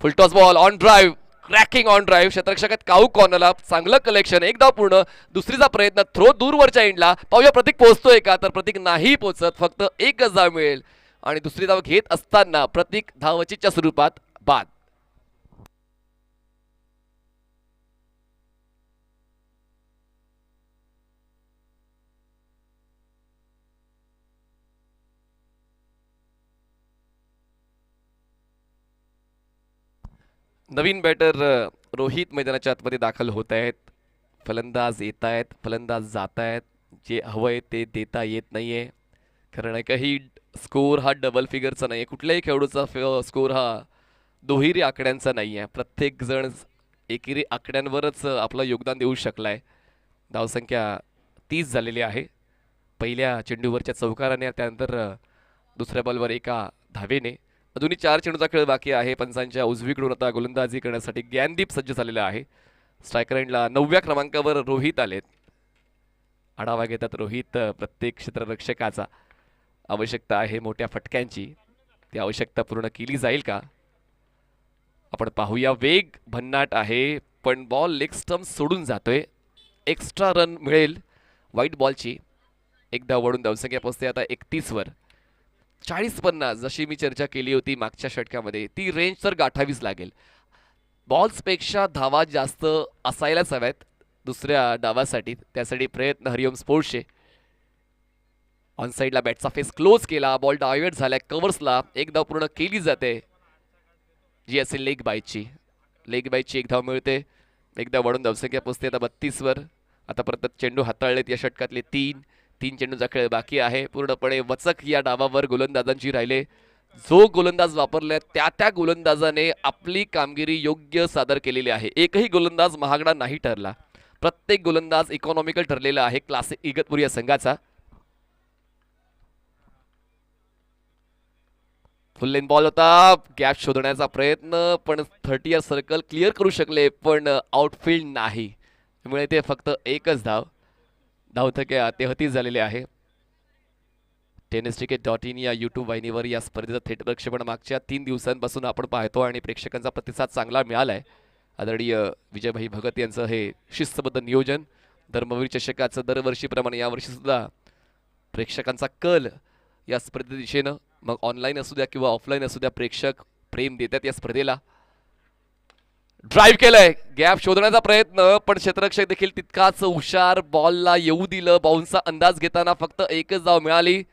Full toss ball on drive, cracking on drive. क्षेत्ररक्षकात काऊ कॉर्नरला चांगलं कलेक्शन. एकदा पूर्ण. दुसरीचा प्रयत्न थ्रो दूरवरच्या एंडला. पाहूया प्रतीक पोहोचतोय का, तर प्रतीक नाही पोहोचत. फक्त एकच धाव मिळेल आणि दुसरी धाव घेत असताना प्रतीक धावचीच्या स्वरूपात बाद. नवीन बॅटर रोहित मैदानाच्या आतमध्ये दाखल होत आहेत. फलंदाज येत आहेत, फलंदाज जात आहेत. जे हवंय ते देता येत नाहीये. कारण एकही स्कोर हा डबल फिगरचा नाही आहे. कुठल्याही खेळाडूचा स्कोर हा दुहेरी आकड्यांचा नाही आहे. प्रत्येक जण एकेरी आकड्यांवरच आपलं योगदान देऊ शकलाय. धावसंख्या 30 झालेली आहे. पहिल्या चेंडूवरच्या चौकाराने, त्यानंतर दुसऱ्या बॉलवर एका धावेने. अजूनही 4 चेंडूचा खेळ बाकी आहे. पंचांच्या उजवीकडून आता गोलंदाजी करण्यासाठी ज्ञानदीप सज्ज झालेला आहे. स्ट्रायकर एंडला 9व्या क्रमांकावर रोहित आलेत. आढावा घेतात रोहित. प्रत्येक क्षेत्ररक्षकाचा आवश्यकता आहे मोठ्या फटक्यांची. ती आवश्यकता पूर्ण केली जाईल का आपण पाहूया. वेग भन्नाट आहे पण बॉल लेग स्टंप सोडून जातोय. एक्स्ट्रा रन मिळेल व्हाईट बॉलची. एकदा वळून धावसंख्या पोहोचते आता 31 वर. 40-50 जशी मी चर्चा केली होती मागच्या षटकामध्ये, ती रेंज तर गाठावीच लागेल. बॉल्सपेक्षा धावा जास्त असायलाच हव्यात दुसऱ्या डावासाठी. त्यासाठी प्रयत्न हरिओम स्पोर्ट्सचे. ऑन साईडला बॅटचा फेस क्लोज केला. बॉल डायव्हर्ट झालाय कव्हर्सला. एक धाव पूर्ण केली जाते जी असेल लेग बायची. लेग बायची एक धाव मिळते. एकदा वळून धावसंख्या पोचते आता 32 वर. आतापर्यंत चेंडू हाताळलेत या षटकातले 3 चेंडूचा खेळ बाकी आहे. पूर्णपणे वचक या डावावर गोलंदाजांची राहिले. जो गोलंदाज वापरलाय त्या गोलंदाजाने आपली कामगिरी योग्य सादर केलेली आहे. एकही गोलंदाज महागडा नाही ठरला. प्रत्येक गोलंदाज इकॉनॉमिकल ठरलेला आहे क्लासिक इगतपुरी या संघाचा. फुल लेन बॉल होता. गॅप शोधण्याचा प्रयत्न, पण 30 सर्कल क्लिअर करू शकले पण आउटफील्ड नाही. त्यामुळे ते फक्त एकच धाव. धावथके 33 झालेले आहे. tennisticket.in या यूट्यूब वाहिनीवर या स्पर्धेचं थेट प्रक्षेपण मागच्या 3 दिवसांपासून आपण पाहतो आणि प्रेक्षकांचा प्रतिसाद चांगला मिळालाय. आदरणीय विजयभाई भगत यांचं हे शिस्तबद्ध नियोजन. धर्मवीर चषकाचं दरवर्षीप्रमाणे यावर्षी सुद्धा प्रेक्षकांचा कल या स्पर्धे दिशेनं, मग ऑनलाईन असू द्या किंवा ऑफलाईन असू द्या, प्रेक्षक प्रेम देतात या स्पर्धेला. ड्राईव्ह केलंय. गॅप शोधण्याचा प्रयत्न, पण क्षेत्ररक्षक देखील तितकाच हुशार. बॉलला येऊ दिलं. बाउन्सचा अंदाज घेताना फक्त एकच धाव मिळाली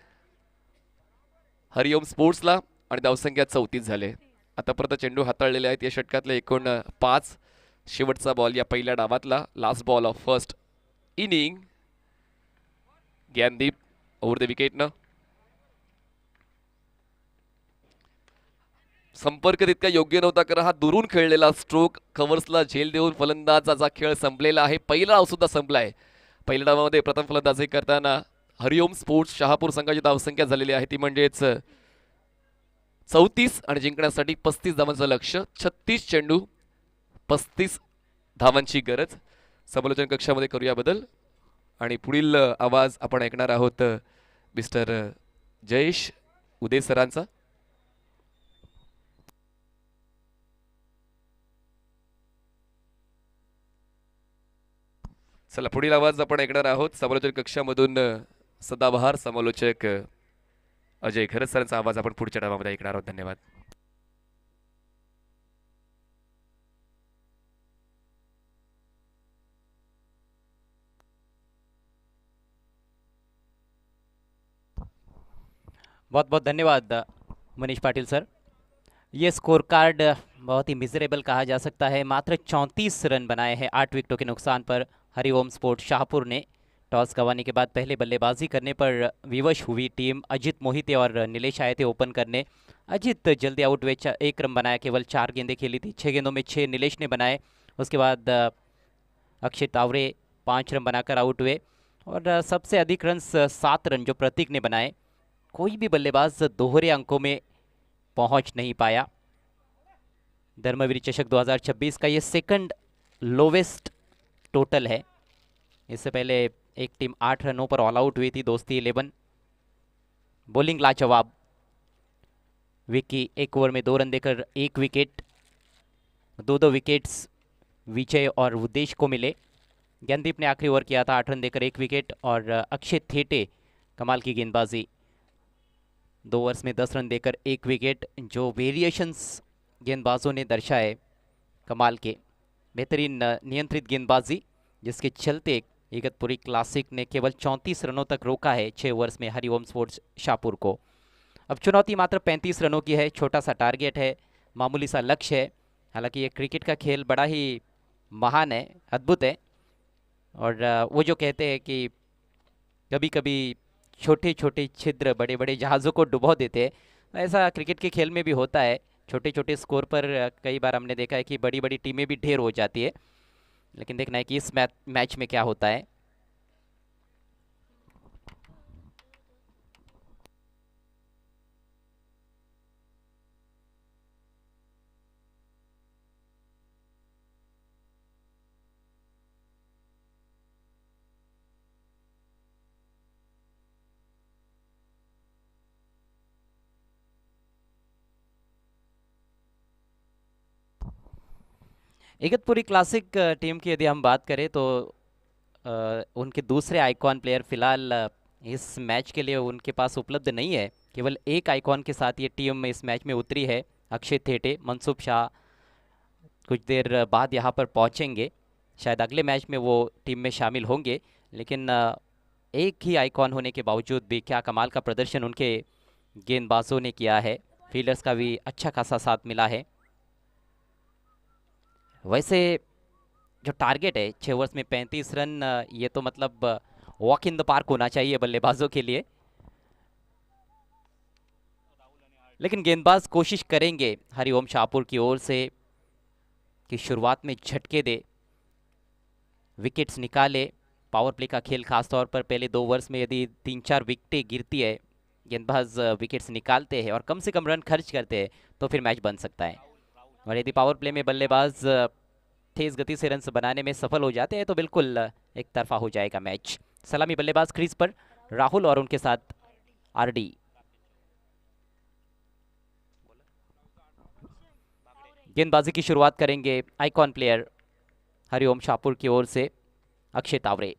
हरिओम स्पोर्ट्सला आणि धावसंख्या 34 झाले. आतापर्यंत चेंडू हाताळलेले आहेत या षटकातले एकूण 5. शेवटचा बॉल या पहिल्या डावातला. Last ball of first inning. Gyandeep over the विकेटनं. संपर्क तितका योग्य नव्हता कारण हा दुरून खेळलेला स्ट्रोक कव्हर्सला झेल देऊन फलंदाजाचा खेळ संपलेला आहे. पहिला डाव सुद्धा संपलाय. पहिल्या डावामध्ये प्रथम फलंदाजी करताना हरिओम स्पोर्ट्स शहापूर संघाची धावसंख्या झालेली आहे ती म्हणजेच 34 आणि जिंकण्यासाठी 35 धावांचं लक्ष्य. 36 चेंडू 35 धावांची गरज. समालोचन कक्षामध्ये करूया बदल आणि पुढील आवाज आपण ऐकणार आहोत मिस्टर जयेश उदय सरांचा. चला पुढील आवाज आपण ऐकणार आहोत समालोचन कक्षामधून सदाबहार समालोचक अजय खरच सरांचा आवाज आपण पुढच्या डावामध्ये ऐकणार आहोत. धन्यवाद. बहुत बहुत धन्यवाद मनीष पाटिल सर. ये स्कोर कार्ड बहुत ही मिजरेबल कहा जा सकता है. मात्र 34 रन बनाए हैं 8 विकेटों के नुकसान पर हरिओम स्पोर्ट्स शाहपुर ने. टॉस गंवाने के बाद पहले बल्लेबाजी करने पर विवश हुई टीम. अजित मोहिते और नीलेश आए थे ओपन करने. अजित जल्दी आउट हुए. 1 रन बनाया. केवल 4 गेंदें खेली थी. 6 गेंदों में 6 नीलेश ने बनाए. उसके बाद अक्षय तावरे 5 रन बनाकर आउट हुए और सबसे अधिक रन 7 रन जो प्रतीक ने बनाए. कोई भी बल्लेबाज दोहरे अंकों में पहुंच नहीं पाया. धर्मवीर चषक 2026 का ये सेकंड लोवेस्ट टोटल है। इससे पहले एक टीम 8 रनों पर ऑल आउट हुई थी, दोस्ती 11। बॉलिंग लाजवाब, विकी 1 ओवर में 2 रन देकर 1 विकेट। 2 विकेट्स विजय और उद्देश को मिले। ज्ञानदीप ने आखिरी ओवर किया था, 8 रन देकर 1 विकेट। और अक्षय थेटे कमाल की गेंदबाजी, 2 ओवर्स में 10 रन देकर 1 विकेट। जो वेरिएशंस गेंदबाजों ने दर्शाए कमाल के, बेहतरीन नियंत्रित गेंदबाजी, जिसके चलते इगतपुरी क्लासिक ने केवल 34 रनों तक रोका है 6 ओवर्स में हरिओम स्पोर्ट्स शाहपुर को। अब चुनौती मात्र 35 रनों की है, छोटा सा टारगेट है, मामूली सा लक्ष्य है। हालांकि ये क्रिकेट का खेल बड़ा ही महान है, अद्भुत है। और वो जो कहते हैं कि कभी कभी छोटे छोटे छिद्र बड़े बड़े जहाज़ों को डुबो देते हैं, ऐसा क्रिकेट के खेल में भी होता है। छोटे छोटे स्कोर पर कई बार हमने देखा है कि बड़ी बड़ी टीमें भी ढेर हो जाती है। लेकिन देखना है कि इस मैच में क्या होता है। इगतपुरी क्लासिक टीम की यदि हम बात करें तो उनके दूसरे आइकॉन प्लेयर फिलहाल इस मैच के लिए उनके पास उपलब्ध नहीं है। केवल एक आइकॉन के साथ ये टीम इस मैच में उतरी है, अक्षय थेटे। मनसूब शाह कुछ देर बाद यहाँ पर पहुँचेंगे, शायद अगले मैच में वो टीम में शामिल होंगे। लेकिन एक ही आइकॉन होने के बावजूद भी क्या कमाल का प्रदर्शन उनके गेंदबाजों ने किया है। फील्डर्स का भी अच्छा खासा साथ मिला है। वैसे जो टारगेट है 6 ओवर्स में 35 रन, ये तो मतलब वॉक इन द पार्क होना चाहिए बल्लेबाजों के लिए। लेकिन गेंदबाज कोशिश करेंगे हरिओम शाहपुर की ओर से कि शुरुआत में झटके दे, विकेट्स निकाले। पावर प्ले का खेल खास तौर पर पहले 2 ओवर्स में यदि 3-4 विकेटें गिरती है, गेंदबाज विकेट्स निकालते हैं और कम से कम रन खर्च करते हैं, तो फिर मैच बन सकता है। और यदि पावर प्ले में बल्लेबाज तेज गति से रन बनाने में सफल हो जाते हैं तो बिल्कुल एक तरफा हो जाएगा मैच। सलामी बल्लेबाज क्रीज पर राहुल और उनके साथ आरडी। गेंदबाजी की शुरुआत करेंगे आइकॉन प्लेयर हरिओम शाहपुर की ओर से अक्षय तावरे।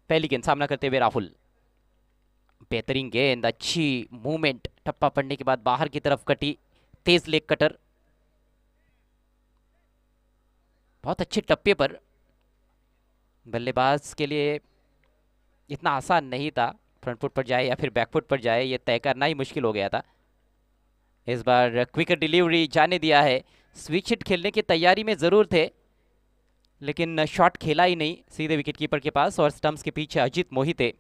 पहली गेंद सामना करते हुए राहुल, बेहतरीन गेंद, अच्छी मूवमेंट, टप्पा पड़ने के बाद बाहर की तरफ कटी, तेज लेग कटर, बहुत अच्छे टप्पे पर। बल्लेबाज के लिए इतना आसान नहीं था, फ्रंट फुट पर जाए या फिर बैक फुट पर जाए ये तय करना ही मुश्किल हो गया था। इस बार क्विकर डिलीवरी जाने दिया है, स्विच हिट खेलने की तैयारी में जरूर थे लेकिन शॉट खेला ही नहीं, सीधे विकेट कीपर के पास। और स्टंप्स के पीछे अजित मोहिते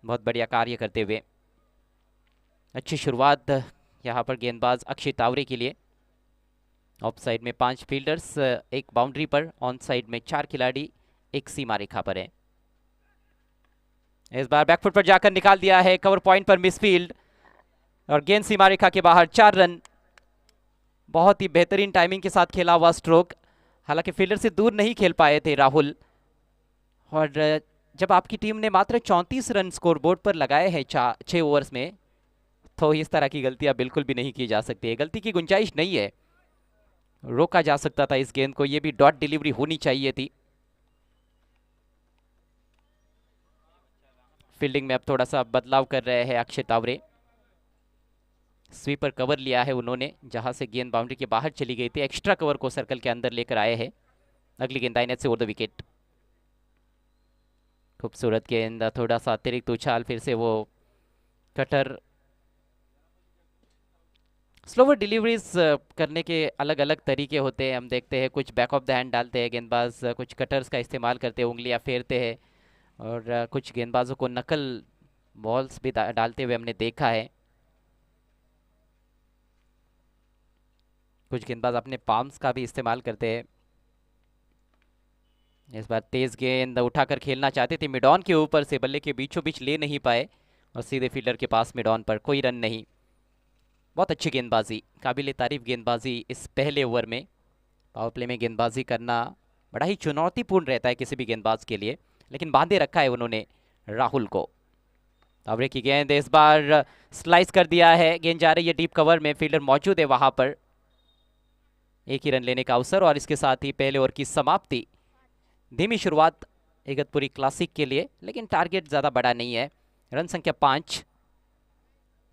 बहुत बढ़िया कार्य करते हुए। अच्छी शुरुआत यहाँ पर गेंदबाज अक्षय तावरे के लिए। ऑफ साइड में 5 फील्डर्स, एक बाउंड्री पर, ऑन साइड में 4 खिलाड़ी, एक सीमा रेखा पर है। इस बार बैकफुट पर जाकर निकाल दिया है, कवर पॉइंट पर मिसफील्ड और गेंद सीमा रेखा के बाहर। 4 रन, बहुत ही बेहतरीन टाइमिंग के साथ खेला हुआ स्ट्रोक। हालांकि फील्डर से दूर नहीं खेल पाए थे राहुल। और जब आपकी टीम ने मात्र 34 रन स्कोरबोर्ड पर लगाए हैं 6 ओवर्स में, तो इस तरह की गलतियां बिल्कुल भी नहीं की जा सकती है। गलती की गुंजाइश नहीं है, रोका जा सकता था इस गेंद को, ये भी डॉट डिलीवरी होनी चाहिए थी। फील्डिंग में अब थोड़ा सा बदलाव कर रहे हैं अक्षय तावरे। स्वीपर कवर लिया है उन्होंने, जहां से गेंद बाउंड्री के बाहर चली गई थी, एक्स्ट्रा कवर को सर्कल के अंदर लेकर आए हैं। अगली गेंद दाहिने से ओवर द विकेट। खूबसूरत गेंद, थोड़ा सा अतिरिक्त उछाल, फिर से वो कटर। स्लोवर डिलीवरीज करने के अलग अलग तरीके होते हैं, हम देखते हैं कुछ बैक ऑफ द हैंड डालते हैं गेंदबाज, कुछ कटर्स का इस्तेमाल करते हैं, उंगलियां फेरते हैं। और कुछ गेंदबाजों को नकल बॉल्स भी डालते हुए हमने देखा है। कुछ गेंदबाज अपने पाम्स का भी इस्तेमाल करते हैं। इस बार तेज गेंद उठाकर खेलना चाहते थे मिड ऑन के ऊपर से, बल्ले के बीचों बीच ले नहीं पाए और सीधे फील्डर के पास मिड ऑन पर, कोई रन नहीं। बहुत अच्छी गेंदबाजी, काबिल तारीफ गेंदबाजी इस पहले ओवर में। पावर प्ले में गेंदबाजी करना बड़ा ही चुनौतीपूर्ण रहता है किसी भी गेंदबाज के लिए, लेकिन बांधे रखा है उन्होंने राहुल को। तावरे की गेंद इस बार स्लाइस कर दिया है, गेंद जा रही है डीप कवर में, फील्डर मौजूद है वहां पर। एक ही रन लेने का अवसर और इसके साथ ही पहले ओवर की समाप्ति। धीमी शुरुआत इगतपुरी क्लासिक के लिए, लेकिन टारगेट ज़्यादा बड़ा नहीं है। रन संख्या 5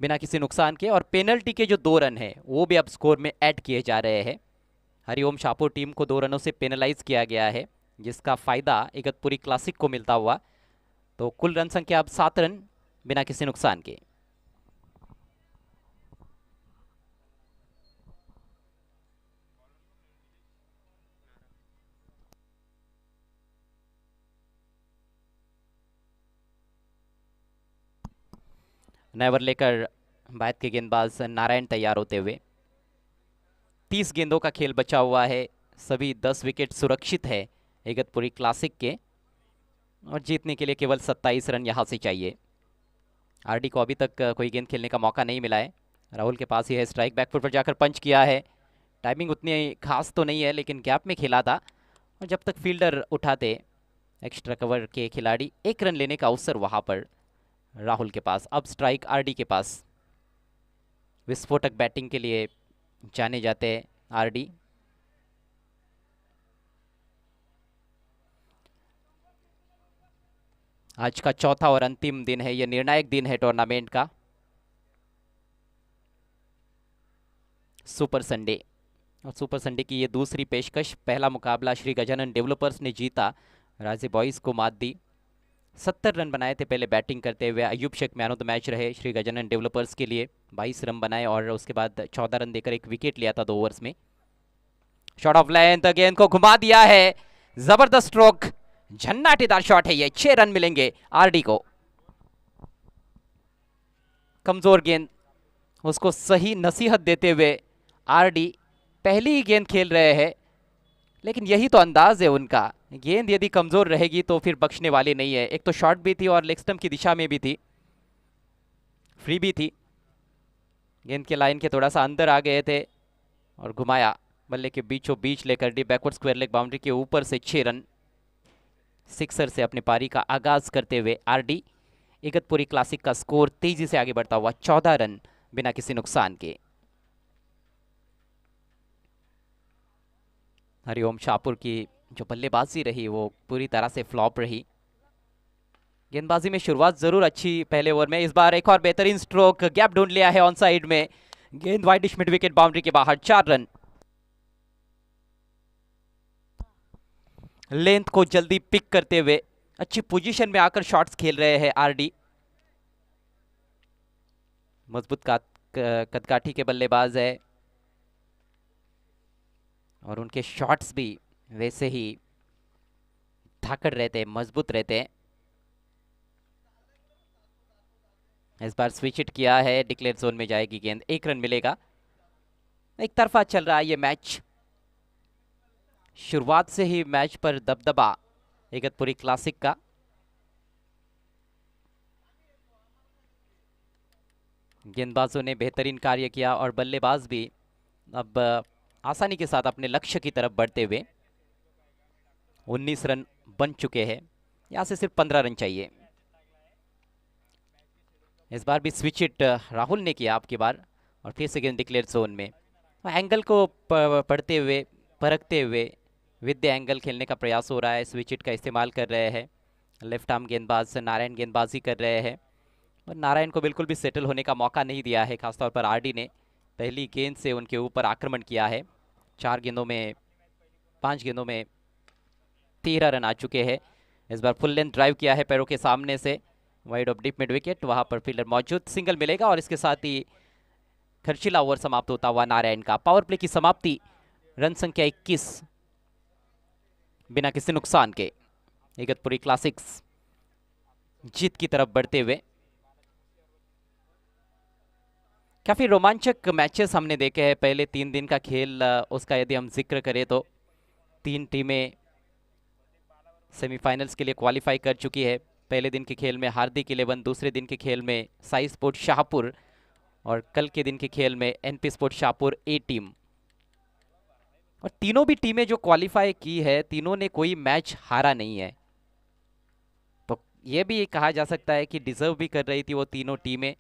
बिना किसी नुकसान के, और पेनल्टी के जो 2 रन हैं वो भी अब स्कोर में ऐड किए जा रहे हैं। हरिओम शाहपुर टीम को 2 रनों से पेनलाइज किया गया है, जिसका फायदा इगतपुरी क्लासिक को मिलता हुआ। तो कुल रन संख्या अब 7 रन बिना किसी नुकसान के। नेवर लेकर बैट के गेंदबाज नारायण तैयार होते हुए। 30 गेंदों का खेल बचा हुआ है, सभी 10 विकेट सुरक्षित है इगतपुरी क्लासिक के, और जीतने के लिए केवल 27 रन यहां से चाहिए। आरडी को अभी तक कोई गेंद खेलने का मौका नहीं मिला है। राहुल के पास ही है स्ट्राइक, बैकफुट पर जाकर पंच किया है। टाइमिंग उतनी खास तो नहीं है, लेकिन गैप में खेला था, और जब तक फील्डर उठाते एक्स्ट्रा कवर के खिलाड़ी, 1 रन लेने का अवसर वहां पर राहुल के पास। अब स्ट्राइक आरडी के पास। विस्फोटक बैटिंग के लिए जाने जाते हैं आरडी। आज का चौथा और अंतिम दिन है, यह निर्णायक दिन है टूर्नामेंट का। सुपर संडे, और सुपर संडे की ये दूसरी पेशकश। पहला मुकाबला श्री गजानन डेवलपर्स ने जीता, राजे बॉयज को मात दी। 70 रन बनाए थे पहले बैटिंग करते हुए। Ayub Shaikh man of the match रहे श्री गजानन डेवलपर्स के लिए, 22 रन बनाए और उसके बाद 14 रन देकर 1 विकेट लिया था 2 ओवर्स में। शॉट ऑफ लेंथ, गेंद को घुमा दिया है, जबरदस्त स्ट्रोक, झन्नाटेदार शॉट है ये। 6 रन मिलेंगे आरडी को। कमजोर गेंद, उसको सही नसीहत देते हुए आरडी पहली ही गेंद खेल रहे हैं, लेकिन यही तो अंदाज है उनका। गेंद यदि कमजोर रहेगी तो फिर बख्शने वाली नहीं है। एक तो शॉट भी थी और लेग स्टंप की दिशा में भी थी, फ्री भी थी। गेंद के लाइन के थोड़ा सा अंदर आ गए थे और घुमाया, बल्ले के बीचों बीच लेकर the backward square leg boundary के ऊपर से 6 रन। सिक्सर से अपनी पारी का आगाज करते हुए आरडी। इगतपुरी क्लासिक का स्कोर तेजी से आगे बढ़ता हुआ 14 रन बिना किसी नुकसान के। हरिओम शाहपुर की जो बल्लेबाजी रही वो पूरी तरह से फ्लॉप रही। गेंदबाजी में शुरुआत जरूर अच्छी पहले ओवर में। इस बार एक और बेहतरीन स्ट्रोक, गैप ढूंढ लिया है ऑन साइड में, गेंद वाइडिश मिड विकेट बाउंड्री के बाहर। 4 रन। लेंथ को जल्दी पिक करते हुए अच्छी पोजीशन में आकर शॉट्स खेल रहे हैं आरडी। मजबूत कदकाठी के बल्लेबाज है और उनके शॉट्स भी वैसे ही धाकड़ रहते हैं, मजबूत रहते हैं। इस बार स्विच हिट किया है, डिक्लेयर जोन में जाएगी गेंद, 1 रन मिलेगा। एक तरफा चल रहा है ये मैच। शुरुआत से ही मैच पर दबदबा इगतपुरी क्लासिक का। गेंदबाजों ने बेहतरीन कार्य किया और बल्लेबाज भी अब आसानी के साथ अपने लक्ष्य की तरफ बढ़ते हुए। 19 रन बन चुके हैं, यहां से सिर्फ 15 रन चाहिए। इस बार भी स्विच हिट राहुल ने किया आपकी बार, और फिर से गेंद डिक्लेयर जोन में। एंगल को पढ़ते हुए, परखते हुए विद एंगल खेलने का प्रयास हो रहा है। स्विच हिट का इस्तेमाल कर रहे हैं लेफ्ट आर्म गेंदबाज नारायण, गेंदबाजी कर रहे हैं, और नारायण को बिल्कुल भी सेटल होने का मौका नहीं दिया है। खासतौर पर आरडी ने पहली गेंद से उनके ऊपर आक्रमण किया है। 5 गेंदों में 13 रन आ चुके हैं। इस बार फुल लेंथ ड्राइव किया है पैरों के सामने से, wide of deep midwicket, वहां पर फील्डर मौजूद, सिंगल मिलेगा और इसके साथ ही खर्चीला ओवर समाप्त होता हुआ नारायण का। पावर प्ले की समाप्ति, रन संख्या 21 बिना किसी नुकसान के। इगतपुरी क्लासिक्स जीत की तरफ बढ़ते हुए। काफी रोमांचक मैचेस हमने देखे हैं पहले 3 दिन का खेल। उसका यदि हम जिक्र करें तो 3 टीमें सेमीफाइनल्स के लिए क्वालिफाई कर चुकी है। पहले दिन के खेल में हार्दिक 11, दूसरे दिन के खेल में साई स्पोर्ट शाहपुर, और कल के दिन के खेल में एनपी स्पोर्ट शाहपुर ए टीम। और तीनों भी टीमें जो क्वालिफाई की है, तीनों ने कोई मैच हारा नहीं है, तो ये भी कहा जा सकता है कि डिजर्व भी कर रही थी वो तीनों टीमें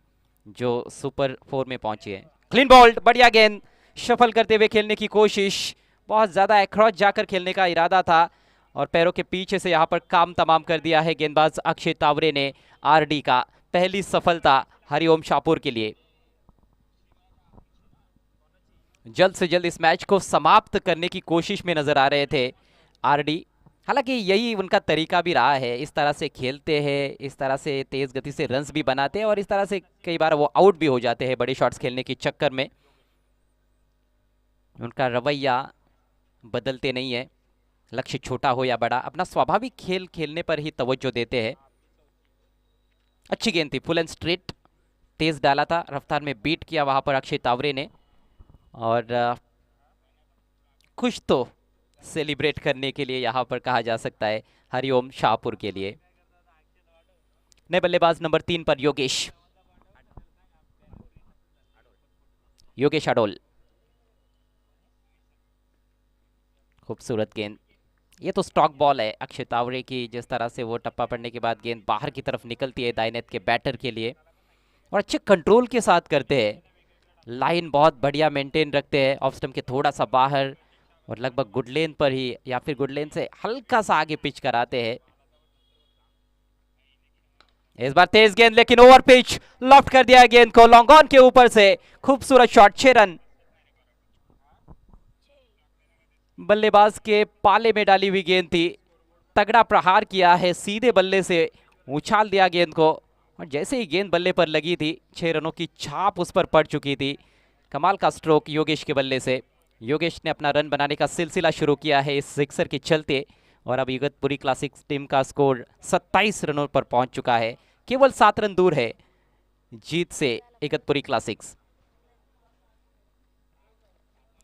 जो सुपर 4 में पहुंची है। क्लीन बॉल्ड, बढ़िया गेंद, शफल करते हुए खेलने की कोशिश, बहुत ज्यादा अक्रॉस जाकर खेलने का इरादा था और पैरों के पीछे से यहाँ पर काम तमाम कर दिया है गेंदबाज अक्षय तावरे ने। आरडी का पहली सफलता हरिओम शाहपुर के लिए। जल्द से जल्द इस मैच को समाप्त करने की कोशिश में नजर आ रहे थे आरडी। हालांकि यही उनका तरीका भी रहा है, इस तरह से खेलते हैं, इस तरह से तेज गति से रन्स भी बनाते हैं और इस तरह से कई बार वो आउट भी हो जाते हैं बड़े शॉट्स खेलने के चक्कर में। उनका रवैया बदलते नहीं है, लक्ष्य छोटा हो या बड़ा, अपना स्वाभाविक खेल खेलने पर ही तवज्जो देते हैं। अच्छी गेंद थी, फुल एंड स्ट्रेट, तेज डाला था, रफ्तार में बीट किया वहां पर अक्षय तावरे ने और कुछ तो सेलिब्रेट करने के लिए यहां पर कहा जा सकता है हरिओम शाहपुर के लिए। नए बल्लेबाज नंबर 3 पर योगेश अडोल, खूबसूरत गेंद, ये तो स्टॉक बॉल है अक्षय तावरे की, जिस तरह से वो टप्पा पड़ने के बाद गेंद बाहर की तरफ निकलती है दाहिने के बैटर के लिए और अच्छे कंट्रोल के साथ करते हैं, लाइन बहुत बढ़िया मेंटेन रखते हैं, ऑफ स्टंप के थोड़ा सा बाहर और लगभग गुड लेन पर ही या फिर गुड लेन से हल्का सा आगे पिच कराते हैं। इस बार तेज गेंद लेकिन ओवर पिच, लॉफ्ट कर दिया गेंद को लॉन्ग ऑन के ऊपर से, खूबसूरत शॉट, 6 रन। बल्लेबाज के पाले में डाली हुई गेंद थी, तगड़ा प्रहार किया है, सीधे बल्ले से उछाल दिया गेंद को और जैसे ही गेंद बल्ले पर लगी थी 6 रनों की छाप उस पर पड़ चुकी थी। कमाल का स्ट्रोक योगेश के बल्ले से, योगेश ने अपना रन बनाने का सिलसिला शुरू किया है इस सिक्सर के चलते और अब इगतपुरी क्लासिक्स टीम का स्कोर 27 रनों पर पहुंच चुका है, केवल 7 रन दूर है जीत से इगतपुरी क्लासिक्स।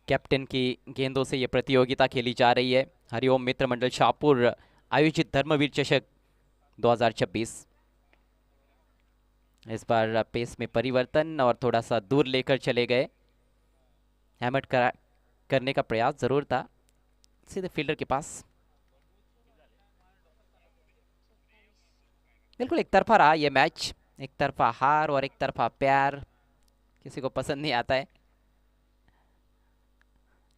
कैप्टन की गेंदों से ये प्रतियोगिता खेली जा रही है हरिओम मित्र मंडल शाहपुर आयोजित धर्मवीर चषक 2026। इस बार पेस में परिवर्तन और थोड़ा सा दूर लेकर चले गए, हैमर करने का प्रयास जरूर था सीधे फील्डर के पास। बिल्कुल एक तरफा रहा ये मैच, एक तरफा हार और एक तरफा प्यार किसी को पसंद नहीं आता है,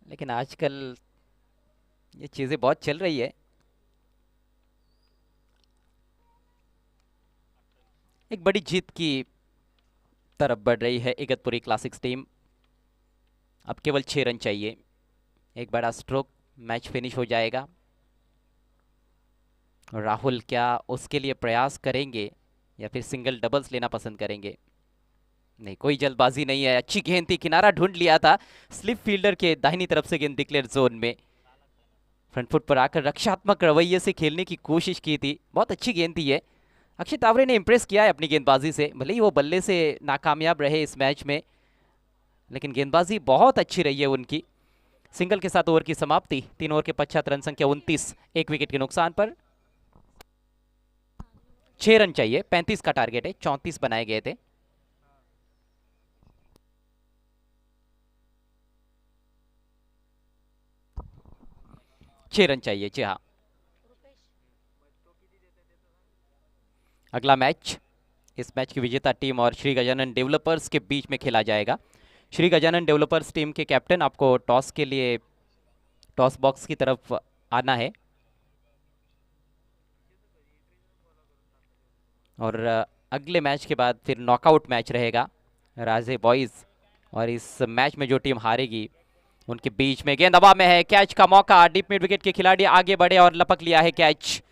लेकिन आजकल ये चीजें बहुत चल रही है। एक बड़ी जीत की तरफ बढ़ रही है इगतपुरी क्लासिक्स टीम, अब केवल 6 रन चाहिए, एक बड़ा स्ट्रोक, मैच फिनिश हो जाएगा। राहुल क्या उसके लिए प्रयास करेंगे या फिर सिंगल डबल्स लेना पसंद करेंगे? नहीं, कोई जल्दबाजी नहीं है, अच्छी गेंद थी, किनारा ढूंढ लिया था, स्लिप फील्डर के दाहिनी तरफ से गेंद डिक्लेयर जोन में, फ्रंट फुट पर आकर रक्षात्मक रवैये से खेलने की कोशिश की थी, बहुत अच्छी गेंद थी ये। अक्षय तावरे ने इंप्रेस किया है अपनी गेंदबाजी से, भले ही वो बल्ले से नाकामयाब रहे इस मैच में, लेकिन गेंदबाजी बहुत अच्छी रही है उनकी। सिंगल के साथ ओवर की समाप्ति, 3 ओवर के पश्चात रन संख्या 29, 1 विकेट के नुकसान पर। 6 रन चाहिए, 35 का टारगेट है, 34 बनाए गए थे। छह रन चाहिए, जी हाँ। अगला मैच, इस मैच की विजेता टीम और श्री गजानन डेवलपर्स के बीच में खेला जाएगा। श्री गजानन डेवलपर्स टीम के कैप्टन, आपको टॉस के लिए टॉस बॉक्स की तरफ आना है और अगले मैच के बाद फिर नॉकआउट मैच रहेगा राजे बॉयज, और इस मैच में जो टीम हारेगी उनके बीच में गेंद हवा में है, कैच का मौका, डीप मिड विकेट के खिलाड़ी आगे बढ़े और लपक लिया है कैच।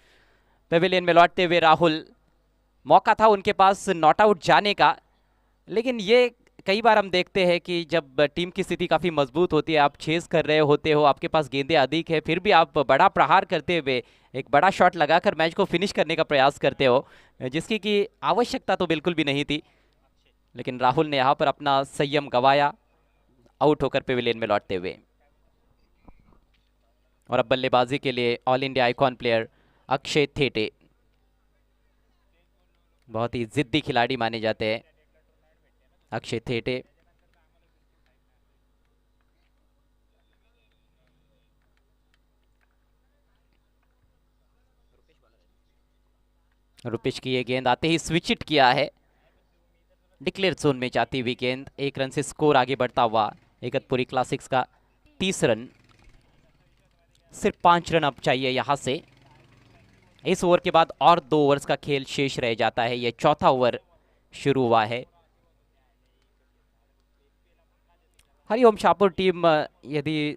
पेविलियन में लौटते हुए राहुल, मौका था उनके पास नॉट आउट जाने का, लेकिन ये कई बार हम देखते हैं कि जब टीम की स्थिति काफ़ी मजबूत होती है, आप चेस कर रहे होते हो, आपके पास गेंदें अधिक है, फिर भी आप बड़ा प्रहार करते हुए एक बड़ा शॉट लगाकर मैच को फिनिश करने का प्रयास करते हो, जिसकी कि आवश्यकता तो बिल्कुल भी नहीं थी, लेकिन राहुल ने यहाँ पर अपना संयम गंवाया आउट होकर पेविलियन में लौटते हुए। और अब बल्लेबाजी के लिए ऑल इंडिया आइकॉन प्लेयर अक्षय थेटे, बहुत ही जिद्दी खिलाड़ी माने जाते हैं अक्षय थेटे। रुपेश की ये गेंद आते ही स्विच इट किया है, डिक्लेयर जोन में जाती हुई गेंद। 1 रन से स्कोर आगे बढ़ता हुआ इगतपुरी क्लासिक्स का 30 रन। सिर्फ 5 रन अब चाहिए यहां से। इस ओवर के बाद और 2 ओवर्स का खेल शेष रह जाता है। यह चौथा ओवर शुरू हुआ है। हरिओम शाहपुर टीम यदि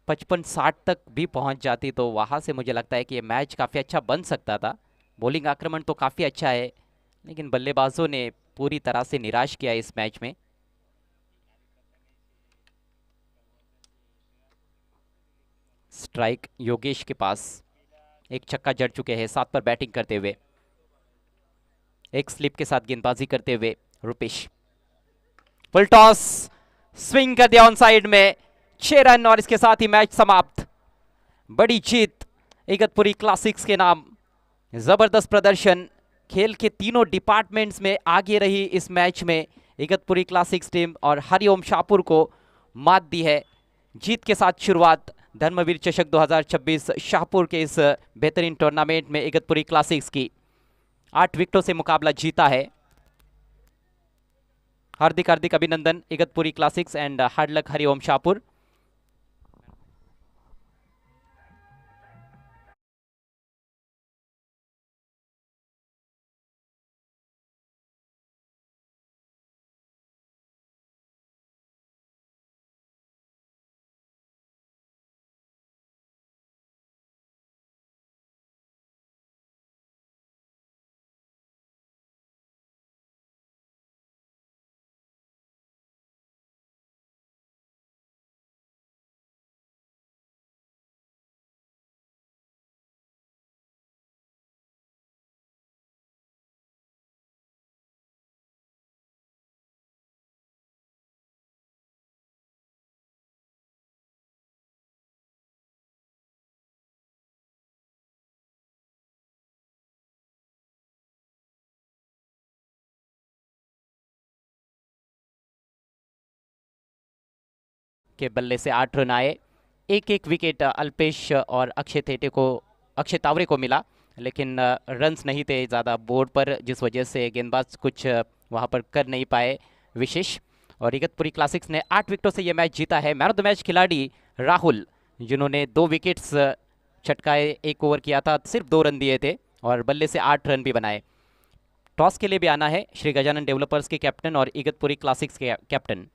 55-60 तक भी पहुंच जाती तो वहां से मुझे लगता है कि ये मैच काफ़ी अच्छा बन सकता था। बॉलिंग आक्रमण तो काफ़ी अच्छा है, लेकिन बल्लेबाजों ने पूरी तरह से निराश किया इस मैच में। स्ट्राइक योगेश के पास, एक छक्का जड़ चुके हैं 7 पर बैटिंग करते हुए। एक स्लिप के साथ गेंदबाजी करते हुए रुपेश, फुल टॉस, स्विंग कर दिया ऑन साइड में, 6 रन और इसके साथ ही मैच समाप्त। बड़ी जीत इगतपुरी क्लासिक्स के नाम। जबरदस्त प्रदर्शन, खेल के तीनों डिपार्टमेंट्स में आगे रही इस मैच में इगतपुरी क्लासिक्स टीम और हरिओम शाहपुर को मात दी है। जीत के साथ शुरुआत धर्मवीर चषक 2026 शाहपुर के इस बेहतरीन टूर्नामेंट में इगतपुरी क्लासिक्स की। 8 विकेटों से मुकाबला जीता है। हार्दिक हार्दिक अभिनंदन इगतपुरी क्लासिक्स एंड हार्ड लक हरिओम शाहपुर। के बल्ले से 8 रन आए। एक विकेट अल्पेश और अक्षय तावरे को मिला, लेकिन रन्स नहीं थे ज़्यादा बोर्ड पर, जिस वजह से गेंदबाज कुछ वहाँ पर कर नहीं पाए विशेष। और इगतपुरी क्लासिक्स ने 8 विकेटों से यह मैच जीता है। मैन ऑफ द मैच खिलाड़ी राहुल, जिन्होंने 2 विकेट्स छटकाए, 1 ओवर किया था, सिर्फ 2 रन दिए थे और बल्ले से 8 रन भी बनाए। टॉस के लिए भी आना है श्री गजानन डेवलपर्स के कैप्टन और इगतपुरी क्लासिक्स के कैप्टन